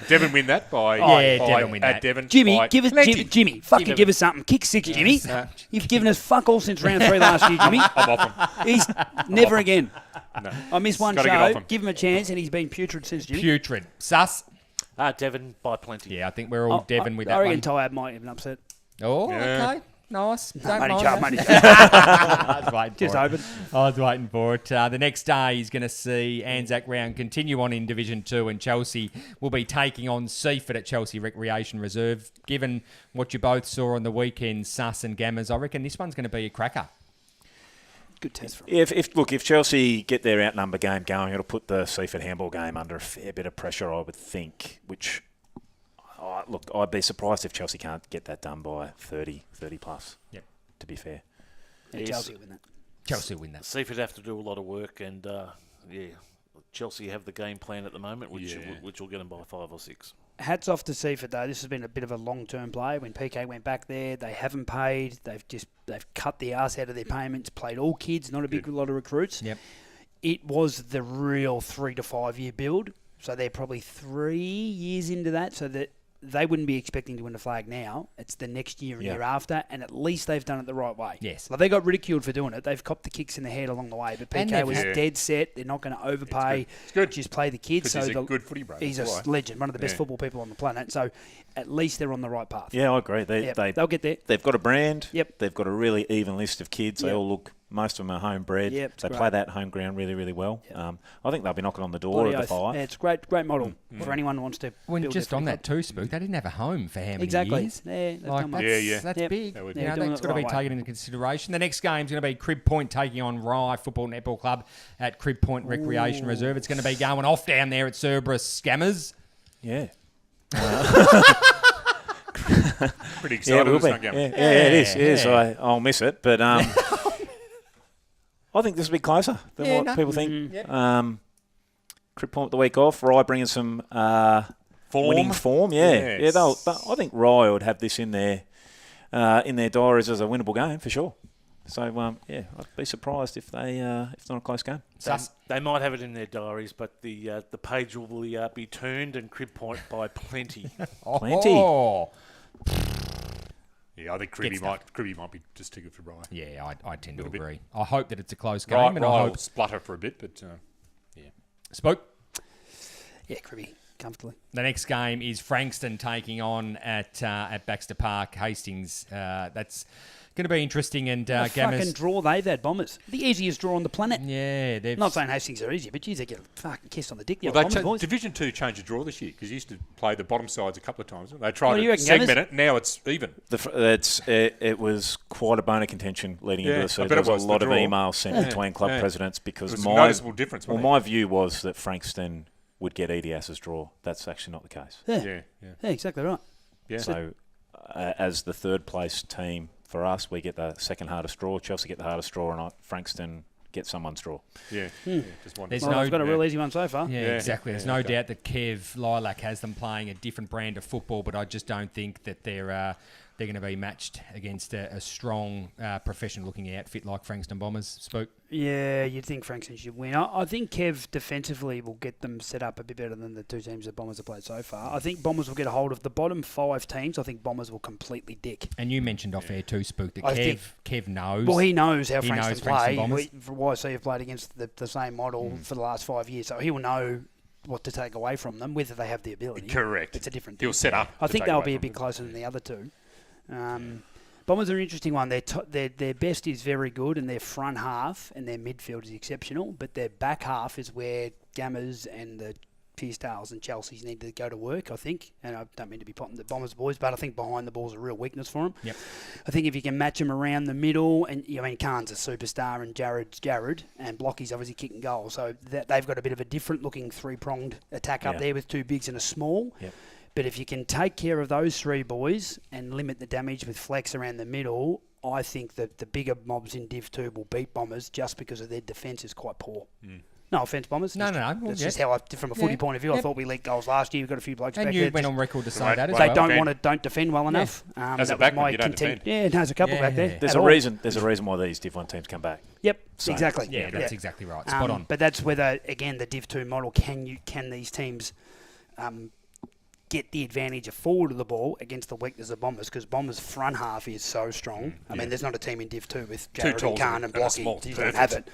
Devon win that by Devon win that. at Devon. Jimmy, by give us Jimmy. Fucking give us something. Kick 6, Jimmy. You've given us fuck all since round 3 last year, Jimmy. I'm off him. He's never again. No. I missed one Gotta get off show. him. Give him a chance, and he's been putrid since Jimmy. Putrid. Sus? Devon by plenty. Yeah, I think we're all Devon with that I reckon one. Tyab might even upset. Oh, Yeah. okay. Nice. Don't Money mind job, that. money job. I was waiting Just for it. open. I was waiting for it. The next day is going to see Anzac Round continue on in Division 2, and Chelsea will be taking on Seaford at Chelsea Recreation Reserve. Given what you both saw on the weekend, Sus and Gammers, I reckon this one's going to be a cracker. Good test for him. If Chelsea get their outnumber game going, it'll put the Seaford handball game under a fair bit of pressure, I would think, which... look, I'd be surprised if Chelsea can't get that done by 30 plus. Yep. To be fair. Yeah, Yes. Chelsea will win that. Chelsea win that. Seaford have to do a lot of work, and Chelsea have the game plan at the moment, which will get them by 5 or 6. Hats off to Seaford though. This has been a bit of a long-term play. When PK went back there, they haven't paid. They've cut the arse out of their payments. Played all kids, not a big lot of recruits. Yep. It was the real 3 to 5 year build. So they're probably 3 years into that. So that they wouldn't be expecting to win the flag now. It's the next year and year after, and at least they've done it the right way. Yes. Like they got ridiculed for doing it. They've copped the kicks in the head along the way, but And PK they've was had- dead set. They're not going to overpay. It's good. Just play the kids. Because he's So a good footy bro. he's a That's why. legend, one of the best football people on the planet. So at least they're on the right path. Yeah, I agree. They'll get there. They've got a brand. Yep. They've got a really even list of kids. They Yep. all look, most of them are homebred. Yep, it's They great. play that home ground really, really well. Yep. I think they'll be knocking on the door Bloody at the oath. 5. Yeah, it's a great model for anyone who wants to. When build just their on footy that too, Spook, they didn't have a home for how many Exactly. years? Yeah, they've Like done well. that's Yep. big. That would You be- know, doing that's it got to the be right way. taken into consideration. The next game's going to be Crib Point taking on Rye Football Netball Club at Crib Point Recreation Reserve. It's going to be going off down there at Cerberus Scammers. Yeah. Pretty Yeah, excited. it will This be. one game. Yeah, it is. It is. Yeah. I'll miss it, but I think this will be closer than Yeah, what no. people think. Yep. Crib Point the week off. Rye bringing some winning form. Yeah, Yes. I think Rye would have this in their diaries as a winnable game for sure. So I'd be surprised if it's not a close game. They might have it in their diaries, but the page will be turned and Crib Point by plenty. Plenty. Oh. Yeah, I think Cribby might be just too good for Rye. Yeah, I tend to Little bit. agree. I hope that it's a close game, Rye and I will hope splutter for a bit, but Spoke. Yeah, Cribby, comfortably. The next game is Frankston taking on at Baxter Park, Hastings. That's going to be interesting. And What a fucking Gammers. draw they've had, Bombers. The easiest draw on the planet. Yeah, they've. I'm not saying Hastings are easy, but geez, they get a fucking kiss on the dick. The well, old Bombers boys. Division 2 changed the draw this year because you used to play the bottom sides a couple of times. They tried What do you to reckon, segment Gammers? it. Now it's even. It was quite a bone of contention leading into Yeah, the I season. bet There it was was a the lot of draw. emails sent between club Yeah. presidents because It was a noticeable difference, wasn't it? my view was that Frankston would get Edias's draw. That's actually not the case. Yeah, Yeah. exactly right. Yeah. So, as the third place team for us, we get the second hardest draw. Chelsea get the hardest draw, and Frankston get someone's draw. Yeah. Just one. There's Well, no- they've got a yeah. real easy one so far. Yeah, Yeah. exactly. There's Yeah, no okay. doubt that Kev Lilac has them playing a different brand of football, but I just don't think that they're going to be matched against a strong, professional-looking outfit like Frankston Bombers. Spook. Yeah, you'd think Frankston should win. I think Kev defensively will get them set up a bit better than the two teams that Bombers have played so far. I think Bombers will get a hold of the bottom 5 teams. I think Bombers will completely dick. And you mentioned off air too, Spook, that I think- Kev knows. Well, he knows how He Frankston knows Frankston play. Bombers. For YC have played against the same model for the last 5 years, so he will know what to take away from them, whether they have the ability. Correct. It's a different thing. He'll set up. I to think take they'll away be a from bit them. closer than the other two. Bombers are an interesting one. Their best is very good, and their front half and their midfield is exceptional, but their back half is where Gammers and the Pearcedales and Chelsea's need to go to work, I think. And I don't mean to be potting the Bombers boys, but I think behind the ball is a real weakness for them. Yep. I think if you can match them around the middle, and Khan's a superstar and Jared's Jared, and Blocky's obviously kicking goals. So they've got a bit of a different looking three-pronged attack up there with two bigs and a small. Yep. But if you can take care of those three boys and limit the damage with flex around the middle, I think that the bigger mobs in Div 2 will beat Bombers just because of their defence is quite poor. No offence, Bombers. No. That's just how from a footy point of view. I thought we leaked goals last year. We've got a few blokes back there. And you went on record to say that as they well. don't defend well enough. As a that was backman, my you don't content. defend. Yeah, there's a couple back there. There's a reason why these Div 1 teams come back. Yep, So, exactly. Yeah, that's exactly right. Spot on. But that's whether, again, the Div 2 model, can these teams get the advantage of forward of the ball against the weakness of Bombers, because Bombers' front half is so strong. I mean, there's not a team in Div 2 with Jared and Khan and Blocky. You don't have it.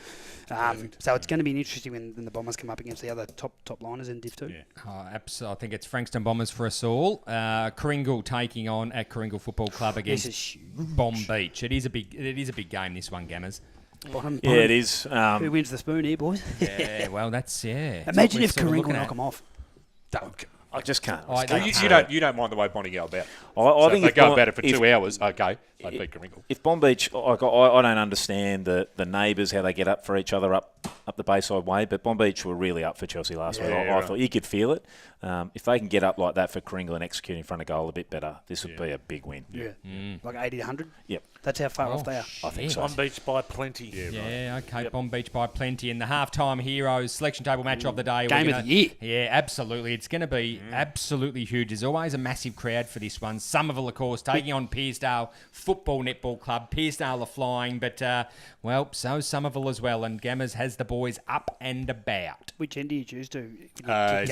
So it's going to be interesting when the Bombers come up against the other top liners in Div 2. Yeah. I think it's Frankston Bombers for us all. Kringle taking on at Kringle Football Club against Bomb Beach. It is a big game, this one, Gammers. Bottom. Yeah, it is. Who wins the spoon here, boys? Yeah, well, that's Imagine if Kringle knock them off. I just can't. You don't mind the way Bonnie go about. I think if they go about it for 2 hours, okay, I'd beat Kringle. If Bomb Beach, I don't understand the neighbours, how they get up for each other up the Bayside way, but Bomb Beach were really up for Chelsea last week. I thought you could feel it. If they can get up like that for Kringle and execute in front of goal a bit better, this would be a big win. Yeah. Like 80 to 100? Yep. That's how far off they are. I think so. Bomb Beach by plenty. Yeah, okay. Yep. Bomb Beach by plenty. And the halftime heroes selection table match of the day. Game of the year. Yeah, absolutely. It's going to be absolutely huge. There's always a massive crowd for this one. Somerville, of course, taking on Pearcedale Football Netball Club. Pearcedale are flying, but, so Somerville as well. And Gammers has the boys up and about. Which end do you choose to? Both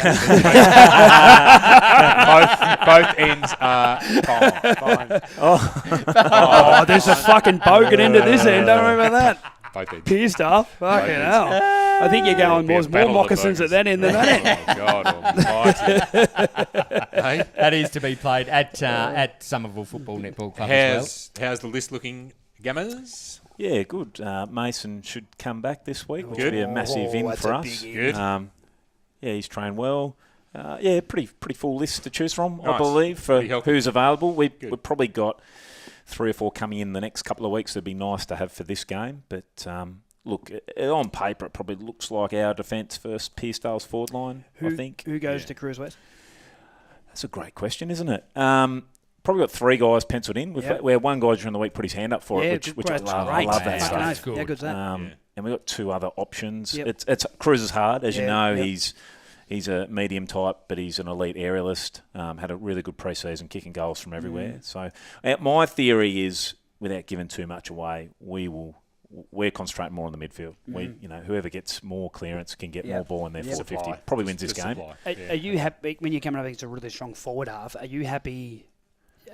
ends are fine. Oh, there's a fucking bogan into this end. Don't worry about that. Both ends. Pearcedale. Fucking hell. I think you're going more moccasins at that end than that end. Oh, God almighty. That is to be played at Somerville Football Netball Club as well. How's the list looking, Gammers? Yeah, good. Mason should come back this week, which would be a massive in for us. Good. Yeah, he's trained well. Pretty full list to choose from, Nice. I believe, for Pretty who's available. We've probably got 3 or 4 coming in the next couple of weeks. That'd be nice to have for this game. But look, on paper, it probably looks like our defence versus Pearcedale's forward line, I think. Who goes to Cruise West? That's a great question, isn't it? Probably got 3 guys penciled in. We had one guy during the week put his hand up for it, which I love. I love that stuff. That's good. How good's that? And we've got 2 other options. Yep. It's Cruz is hard, as you know. Yep. He's a medium type, but he's an elite aerialist. Had a really good pre-season, kicking goals from everywhere. So my theory is, without giving too much away, we're concentrating more on the midfield. Whoever gets more clearance can get more ball in their 450. Probably wins this game. Are you happy when you're coming up against a really strong forward half? Are you happy?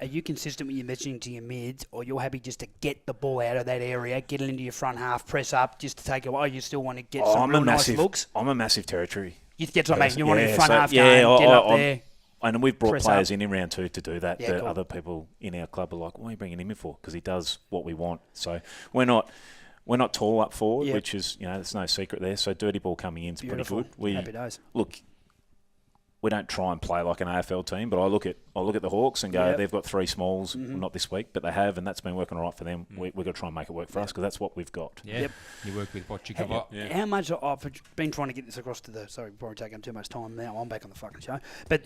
Are you consistent with your messaging to your mids, or you're happy just to get the ball out of that area, get it into your front half, press up, just to take it away? You still want to get some real nice looks? I'm a massive territory. You get what I mean. You want your front half going, get up there. And we've brought press players up. in round 2 to do that. Yeah, cool. Other people in our club are like, "What are you bringing him in for?" Because he does what we want. So we're not tall up forward, which is there's no secret there. So dirty ball coming in is pretty good. Happy days. Look, we don't try and play like an AFL team, but I look at the Hawks and go, they've got 3 smalls, not this week, but they have, and that's been working all right for them. We've got to try and make it work for us because that's what we've got. Yeah, you work with what you got. How much I've been trying to get this across to the. Sorry, probably taking too much time now. I'm back on the fucking show, but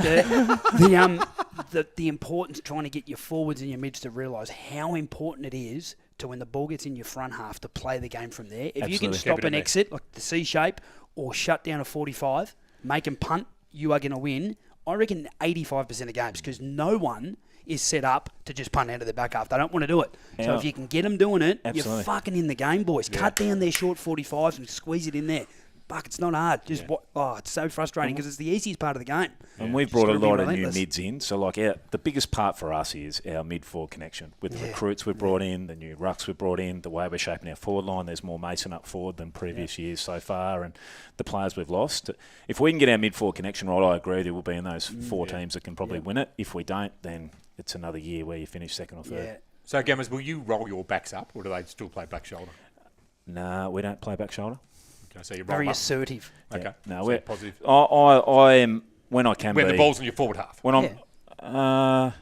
the importance of trying to get your forwards and your mids to realise how important it is to, when the ball gets in your front half, to play the game from there. If you can stop an exit like the C shape or shut down a 45, make them punt, you are going to win. I reckon 85% of games, because no one is set up to just punt out of the back half. They don't want to do it. Yeah. So if you can get them doing it, Absolutely. you're fucking in the game, boys. Cut down their short 45s and squeeze it in there. Fuck, it's not hard. It's so frustrating because it's the easiest part of the game. And we've brought a lot of new relentless. mids in. So, the biggest part for us is our mid-forward connection. With the recruits we've brought in, the new rucks we've brought in, the way we're shaping our forward line, there's more Mason up forward than previous years so far, and the players we've lost. If we can get our mid-forward connection right, I agree there will be in those 4 teams that can probably win it. If we don't, then it's another year where you finish 2nd or 3rd. Yeah. So, Gammers, will you roll your backs up, or do they still play back shoulder? No, we don't play back shoulder. So you're Very wrong. assertive. Okay. Yeah. No, So we're positive. I am when I can When be. the ball's in your forward half. When I'm, I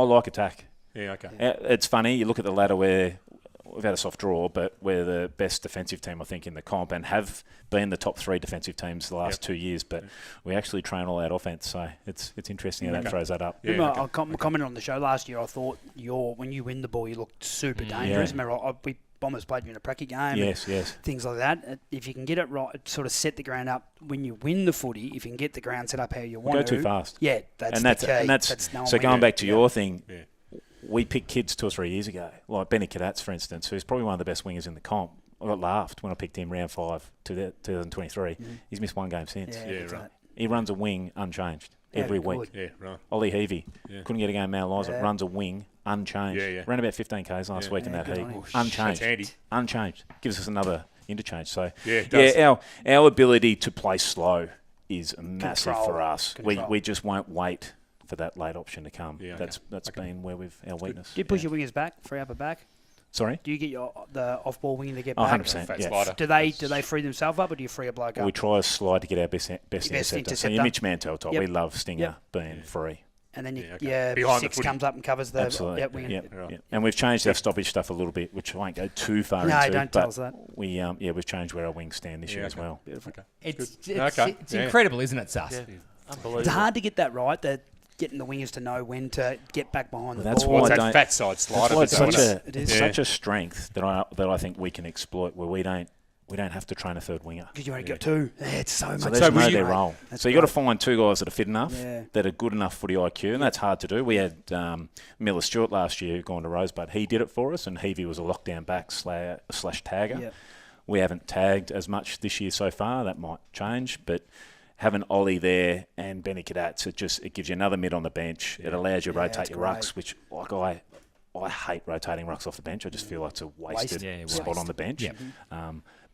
like attack. Yeah, okay. It's funny. You look at the ladder where we've had a soft draw, but we're the best defensive team, I think, in the comp, and have been the top 3 defensive teams the last 2 years. But we actually train all out offense, so it's interesting how that throws that up. Yeah, Remember, I commented on the show last year. I thought when you win the ball, you look super dangerous. Yeah. Remember, we Bombers played you in a pracky game. Yes. Things like that. If you can get it right, sort of set the ground up when you win the footy. If you can get the ground set up how you want Go to. too fast. Yeah, that's and the that's key. and that's no so one going wins. back to your thing. Yeah. We picked kids 2 or 3 years ago, like Benny Cadats, for instance, who's probably one of the best wingers in the comp. I got laughed when I picked him round 5 2023. He's missed 1 game since. Yeah, right. He runs a wing unchanged every week. Yeah, right. Ollie Heavey couldn't get a game Mount Eliza. Runs a wing unchanged. Yeah. Ran about 15 Ks last week in that good heat. on him. Unchanged. That's handy. Unchanged. Gives us another interchange. So it does. our ability to play slow is massive Control. for us. Control. We just won't wait for that late option to come. Yeah, okay. That's been where our weakness. Do you push your wingers back, free up a back? Sorry? Do you get the off-ball winger to get Oh, back? 100%. Fat Yeah. slider. Do they free themselves up, or do you free a bloke up? We try to slide to get our best interceptor. So interceptor. your Mitch Mantel type. Yep. We love Stinger Yep. being free. And then okay. Behind the 6 footy. comes up and covers the Absolutely. winger. Yep. Right. Yep. And we've changed our stoppage stuff a little bit, which I won't go too far No, into. don't but tell us that. we've changed where our wings stand this year as well. Beautiful. Okay. It's Okay. incredible, isn't it, Sus? Yeah. Unbelievable. It's hard to get that right. That getting the wingers to know when to get back behind the That's ball. why What's I that don't- fat side slider? That's why it's isn't it? It is. such a strength that I think we can exploit, where we don't have to train a third winger. Because you only got 2. Yeah, it's so much. So they just know easier, their mate. role. That's So you got to great. find 2 guys that are fit enough, Yeah. that are good enough footy IQ, and that's hard to do. We had Miller Stewart last year who gone to Rosebud. He did it for us, and Heavey was a lockdown back slash tagger. Yep. We haven't tagged as much this year so far. That might change, but having Ollie there and Benny Cadats, it gives you another mid on the bench. It allows you to rotate it's your great. rucks, which I hate rotating rucks off the bench. I just feel like it's a wasted Waste. spot on the bench. Yep.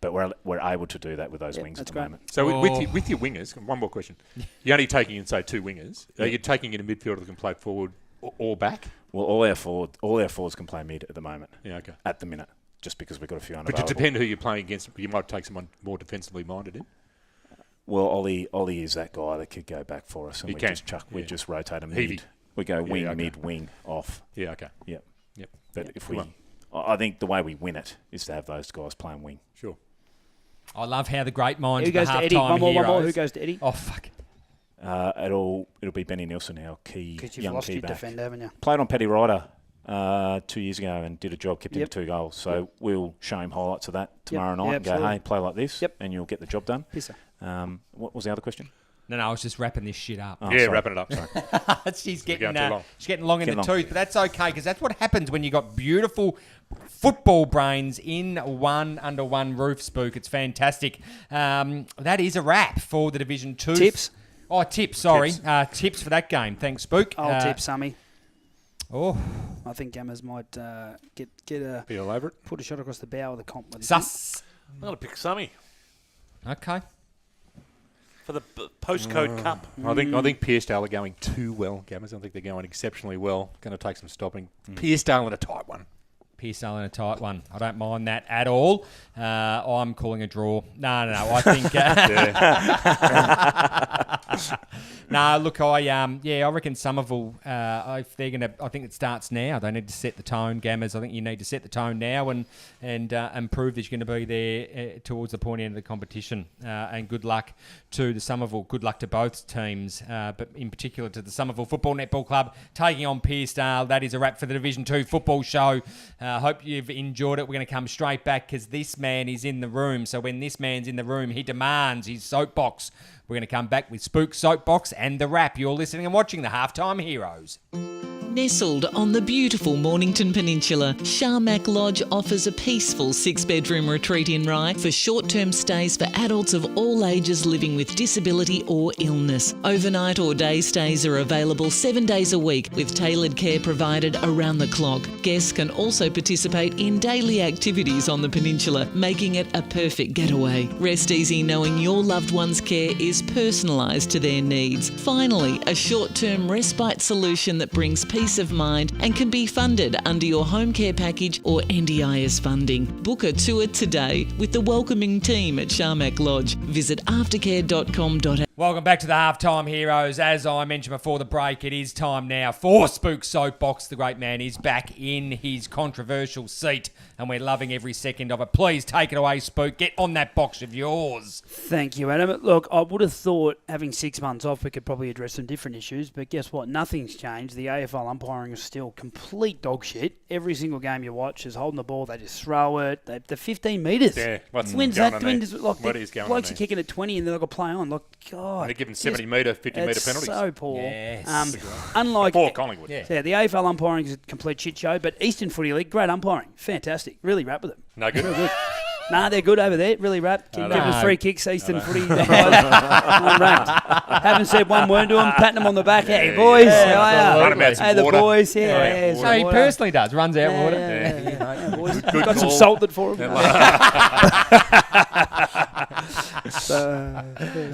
But we're able to do that with those wings at that's the great. moment. So with your wingers, one more question. You're only taking in, say, 2 wingers. Are you taking in a midfielder that can play forward or back? Well, all our forwards can play mid at the moment. Yeah, okay. At the minute, just because we've got a few But unavailable. it depends who you're playing against. You might take someone more defensively minded in. Well, Ollie is that guy that could go back for us, and He we can. just we Yeah. just rotate him Heavy. mid. We go wing, okay. mid, wing, off. Yeah, okay. Yep. Yep. But if we, Come I think the way we win it is to have those guys playing wing. Sure. I love how the great minds Who of the goes to Eddie? halftime One more. heroes. Who goes to Eddie? Oh, fuck. It'll be Benny Nelson, our key Because you've young lost key your back. defender, haven't you? Played on Paddy Ryder 2 years ago and did a job, kept him Yep. to 2 goals. So we'll show him highlights of that tomorrow night and go, absolutely. hey, play like this, Yep. and you'll get the job done. Pisser. What was the other question? No, I was just wrapping this shit up. Oh, yeah, sorry. wrapping it up. Sorry. She's going getting too long. she's getting long in Getting the long. tooth, but that's okay because that's what happens when you got beautiful football brains in one under one roof. Spook, it's fantastic. That is a wrap for the Division 2. Tips? Oh, tips. Sorry, tips for that game. Thanks, Spook. I'll tip Sammy. Oh, I think Gammers might get a Be all over it. put a shot across the bow of the comp. with sus. I'm going to pick Sammy Okay. for the postcode cup. I think Pearcedale are going too well, Gammers. I think they're going exceptionally well. Going to take some stopping. Pearcedale in a tight one. Pearcedale in a tight one. I don't mind that at all. I'm calling a draw. No. I think. No, look, I reckon Somerville. If they're gonna, I think it starts now. They need to set the tone, Gammers. I think you need to set the tone now and prove that you're going to be there towards the point end of the competition. And good luck to the Somerville. Good luck to both teams, but in particular to the Somerville Football Netball Club taking on Pearcedale. That is a wrap for the Division 2 football show. Hope you've enjoyed it. We're going to come straight back because this man is in the room. So when this man's in the room, he demands his soapbox. We're going to come back with Spook, Soapbox and the wrap. You're listening and watching the Halftime Heroes. Nestled on the beautiful Mornington Peninsula, Sharmac Lodge offers a peaceful 6-bedroom retreat in Rye for short-term stays for adults of all ages living with disability or illness. Overnight or day stays are available 7 days a week with tailored care provided around the clock. Guests can also participate in daily activities on the peninsula, making it a perfect getaway. Rest easy knowing your loved one's care is personalised to their needs. Finally, a short-term respite solution that brings peace peace of mind and can be funded under your home care package or NDIS funding. Book a tour today with the welcoming team at Sharmac Lodge. Visit aftercare.com.au. Welcome back to the Halftime Heroes. As I mentioned before the break, it is time now for Spook Soapbox. The great man is back in his controversial seat, and we're loving every second of it. Please take it away, Spook. Get on that box of yours. Thank you, Adam. Look, I would have thought having 6 months off, we could probably address some different issues, but guess what? Nothing's changed. The AFL umpiring is still complete dog shit. Every single game you watch is holding the ball. They just throw it. The 15 metres. Yeah, what's When's going that? on there? Like, What is going on blokes there? are kicking at 20 and then they've got to play on. Like, God. They're given 70-metre, 50-metre It's penalties. so poor. Yes. Unlike For Collingwood. Yeah. the AFL umpiring is a complete shit show, but Eastern Footy League, great umpiring. Fantastic. Really rap with them. No good. Real good. Nah, they're good over there. Really rap. Give them No. free kicks, Eastern Footy. Unranked. Haven't said one word to them. Patting them on the back. Hey, boys. How are ya? Run 'em out some Hey, the water. boys. Yeah, Yeah, yeah, So some he water. personally does. Runs out water. Yeah, boys. Good Got some call. salt that for them.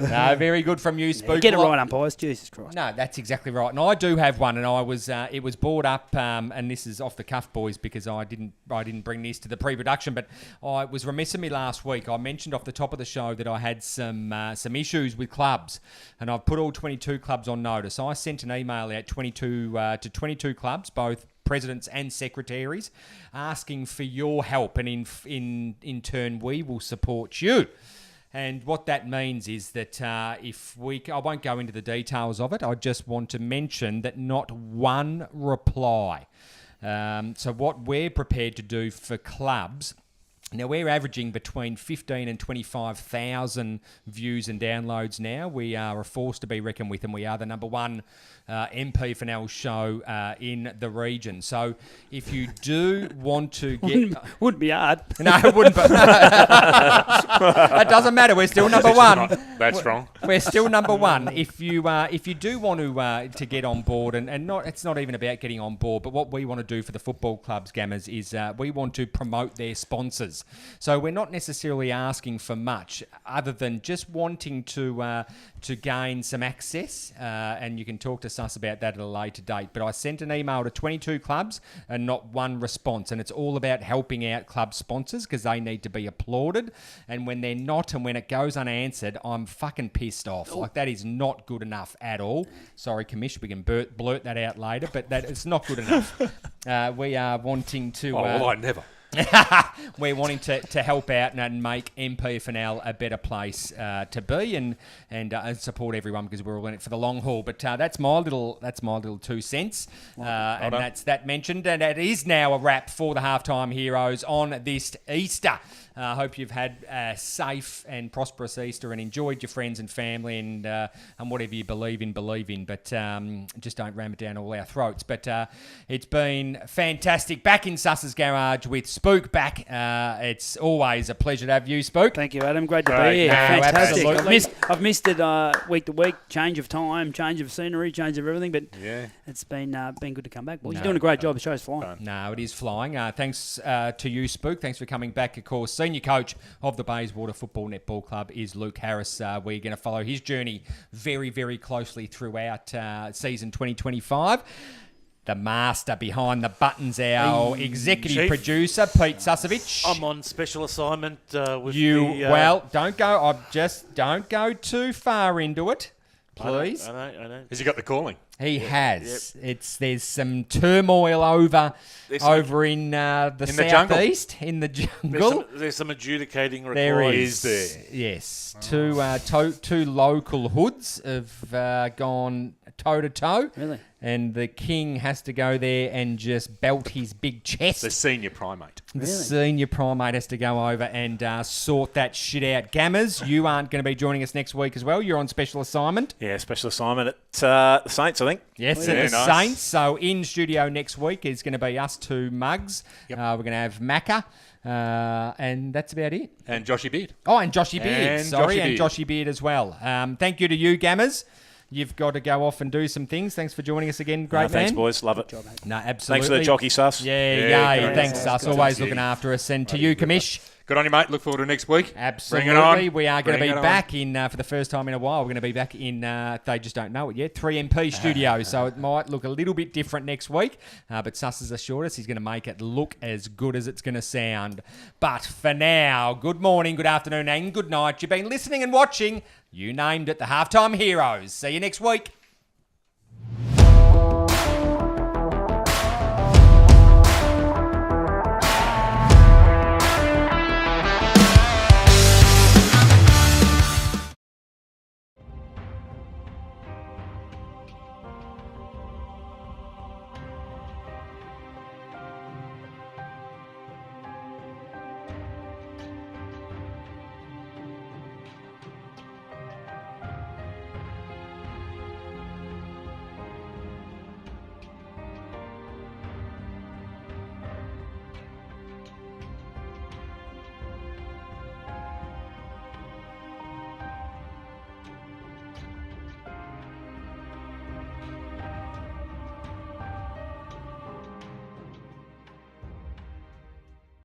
No, very good from you, Spook. Get it Well, right, umpires. Jesus Christ. No, that's exactly right. And I do have one, and I was it was brought up, and this is off the cuff, boys, because I didn't bring this to the pre-production, but I was remiss of me last week. I mentioned off the top of the show that I had some issues with clubs, and I've put all 22 clubs on notice. I sent an email out to 22 clubs, both presidents and secretaries, asking for your help, and in turn we will support you. And what that means is that I won't go into the details of it. I just want to mention that not one reply. So what we're prepared to do for clubs. Now, we're averaging between 15 and 25,000 views and downloads now. We are a force to be reckoned with, and we are the number one MP4L show in the region. So if you do want to get... Wouldn't be hard. No, it wouldn't. But that doesn't matter. We're still number one. That's wrong. We're still number one. If you do want to get on board, and it's not even about getting on board, but what we want to do for the football clubs, Gammers, is we want to promote their sponsors. So we're not necessarily asking for much, other than just wanting to gain some access, and you can talk to us about that at a later date. But I sent an email to 22 clubs and not one response, and it's all about helping out club sponsors because they need to be applauded. And when they're not, and when it goes unanswered, I'm fucking pissed off. Like, that is not good enough at all. Sorry, Commish, we can blurt that out later, but that it's not good enough. We are wanting to... I never. We're wanting to help out and make MP4L a better place to be and support everyone, because we're all in it for the long haul. But that's my little 2 cents, and that's that mentioned. And it is now a wrap for the Halftime Heroes on this Easter. I hope you've had a safe and prosperous Easter and enjoyed your friends and family and whatever you believe in. But just don't ram it down all our throats. But it's been fantastic. Back in Suss's Garage with Spook back. It's always a pleasure to have you, Spook. Thank you, Adam. Great to be Great. here. No, Fantastic. absolutely. I've missed it week to week. Change of time, change of scenery, change of everything. But Yeah. it's been good to come back. Well, you're doing a great job. The show's flying. No, it is flying. Thanks to you, Spook. Thanks for coming back, of course. Senior coach of the Bayswater Football Netball Club is Luke Harris. We're going to follow his journey very, very closely throughout season 2025. The master behind the buttons, our executive Chief. producer, Pete Susevich. I'm on special assignment with You, the... well, don't go too far into it, I know, please. I know. Has he got the calling? He has. There's some turmoil over in the southeast, in the jungle. There's some adjudicating required. There is. there? Yes. Two local hoods have gone toe to toe. Really? And the king has to go there and just belt his big chest. The senior primate. The senior primate has to go over and sort that shit out. Gammers, you aren't going to be joining us next week as well. You're on special assignment. Yeah, special assignment at the Saints, I think. Yes, Yeah, at the nice. Saints. So in studio next week is going to be us two mugs. Yep. We're going to have Macca. And that's about it. And Joshy Beard. Oh, and Joshy Beard. And Sorry, Joshy and Beard. Joshy Beard as well. Thank you to you, Gammers. You've got to go off and do some things. Thanks for joining us again, great man. Thanks, boys. Love it. No, absolutely. Thanks for the jockey, Sus. Yeah, Yeah, yay. great. Thanks, Yeah, Sus. good Always to see looking you. after us. And to you, Commish, Good on you, mate. Look forward to next week. Absolutely. Bring it on. We are going to Bring be it back in, for the first time in a while, we're going to be back in, they just don't know it yet, 3MP studio. So it might look a little bit different next week. But Suss has assured us he's going to make it look as good as it's going to sound. But for now, good morning, good afternoon, and good night. You've been listening and watching. You named it, the Halftime Heroes. See you next week.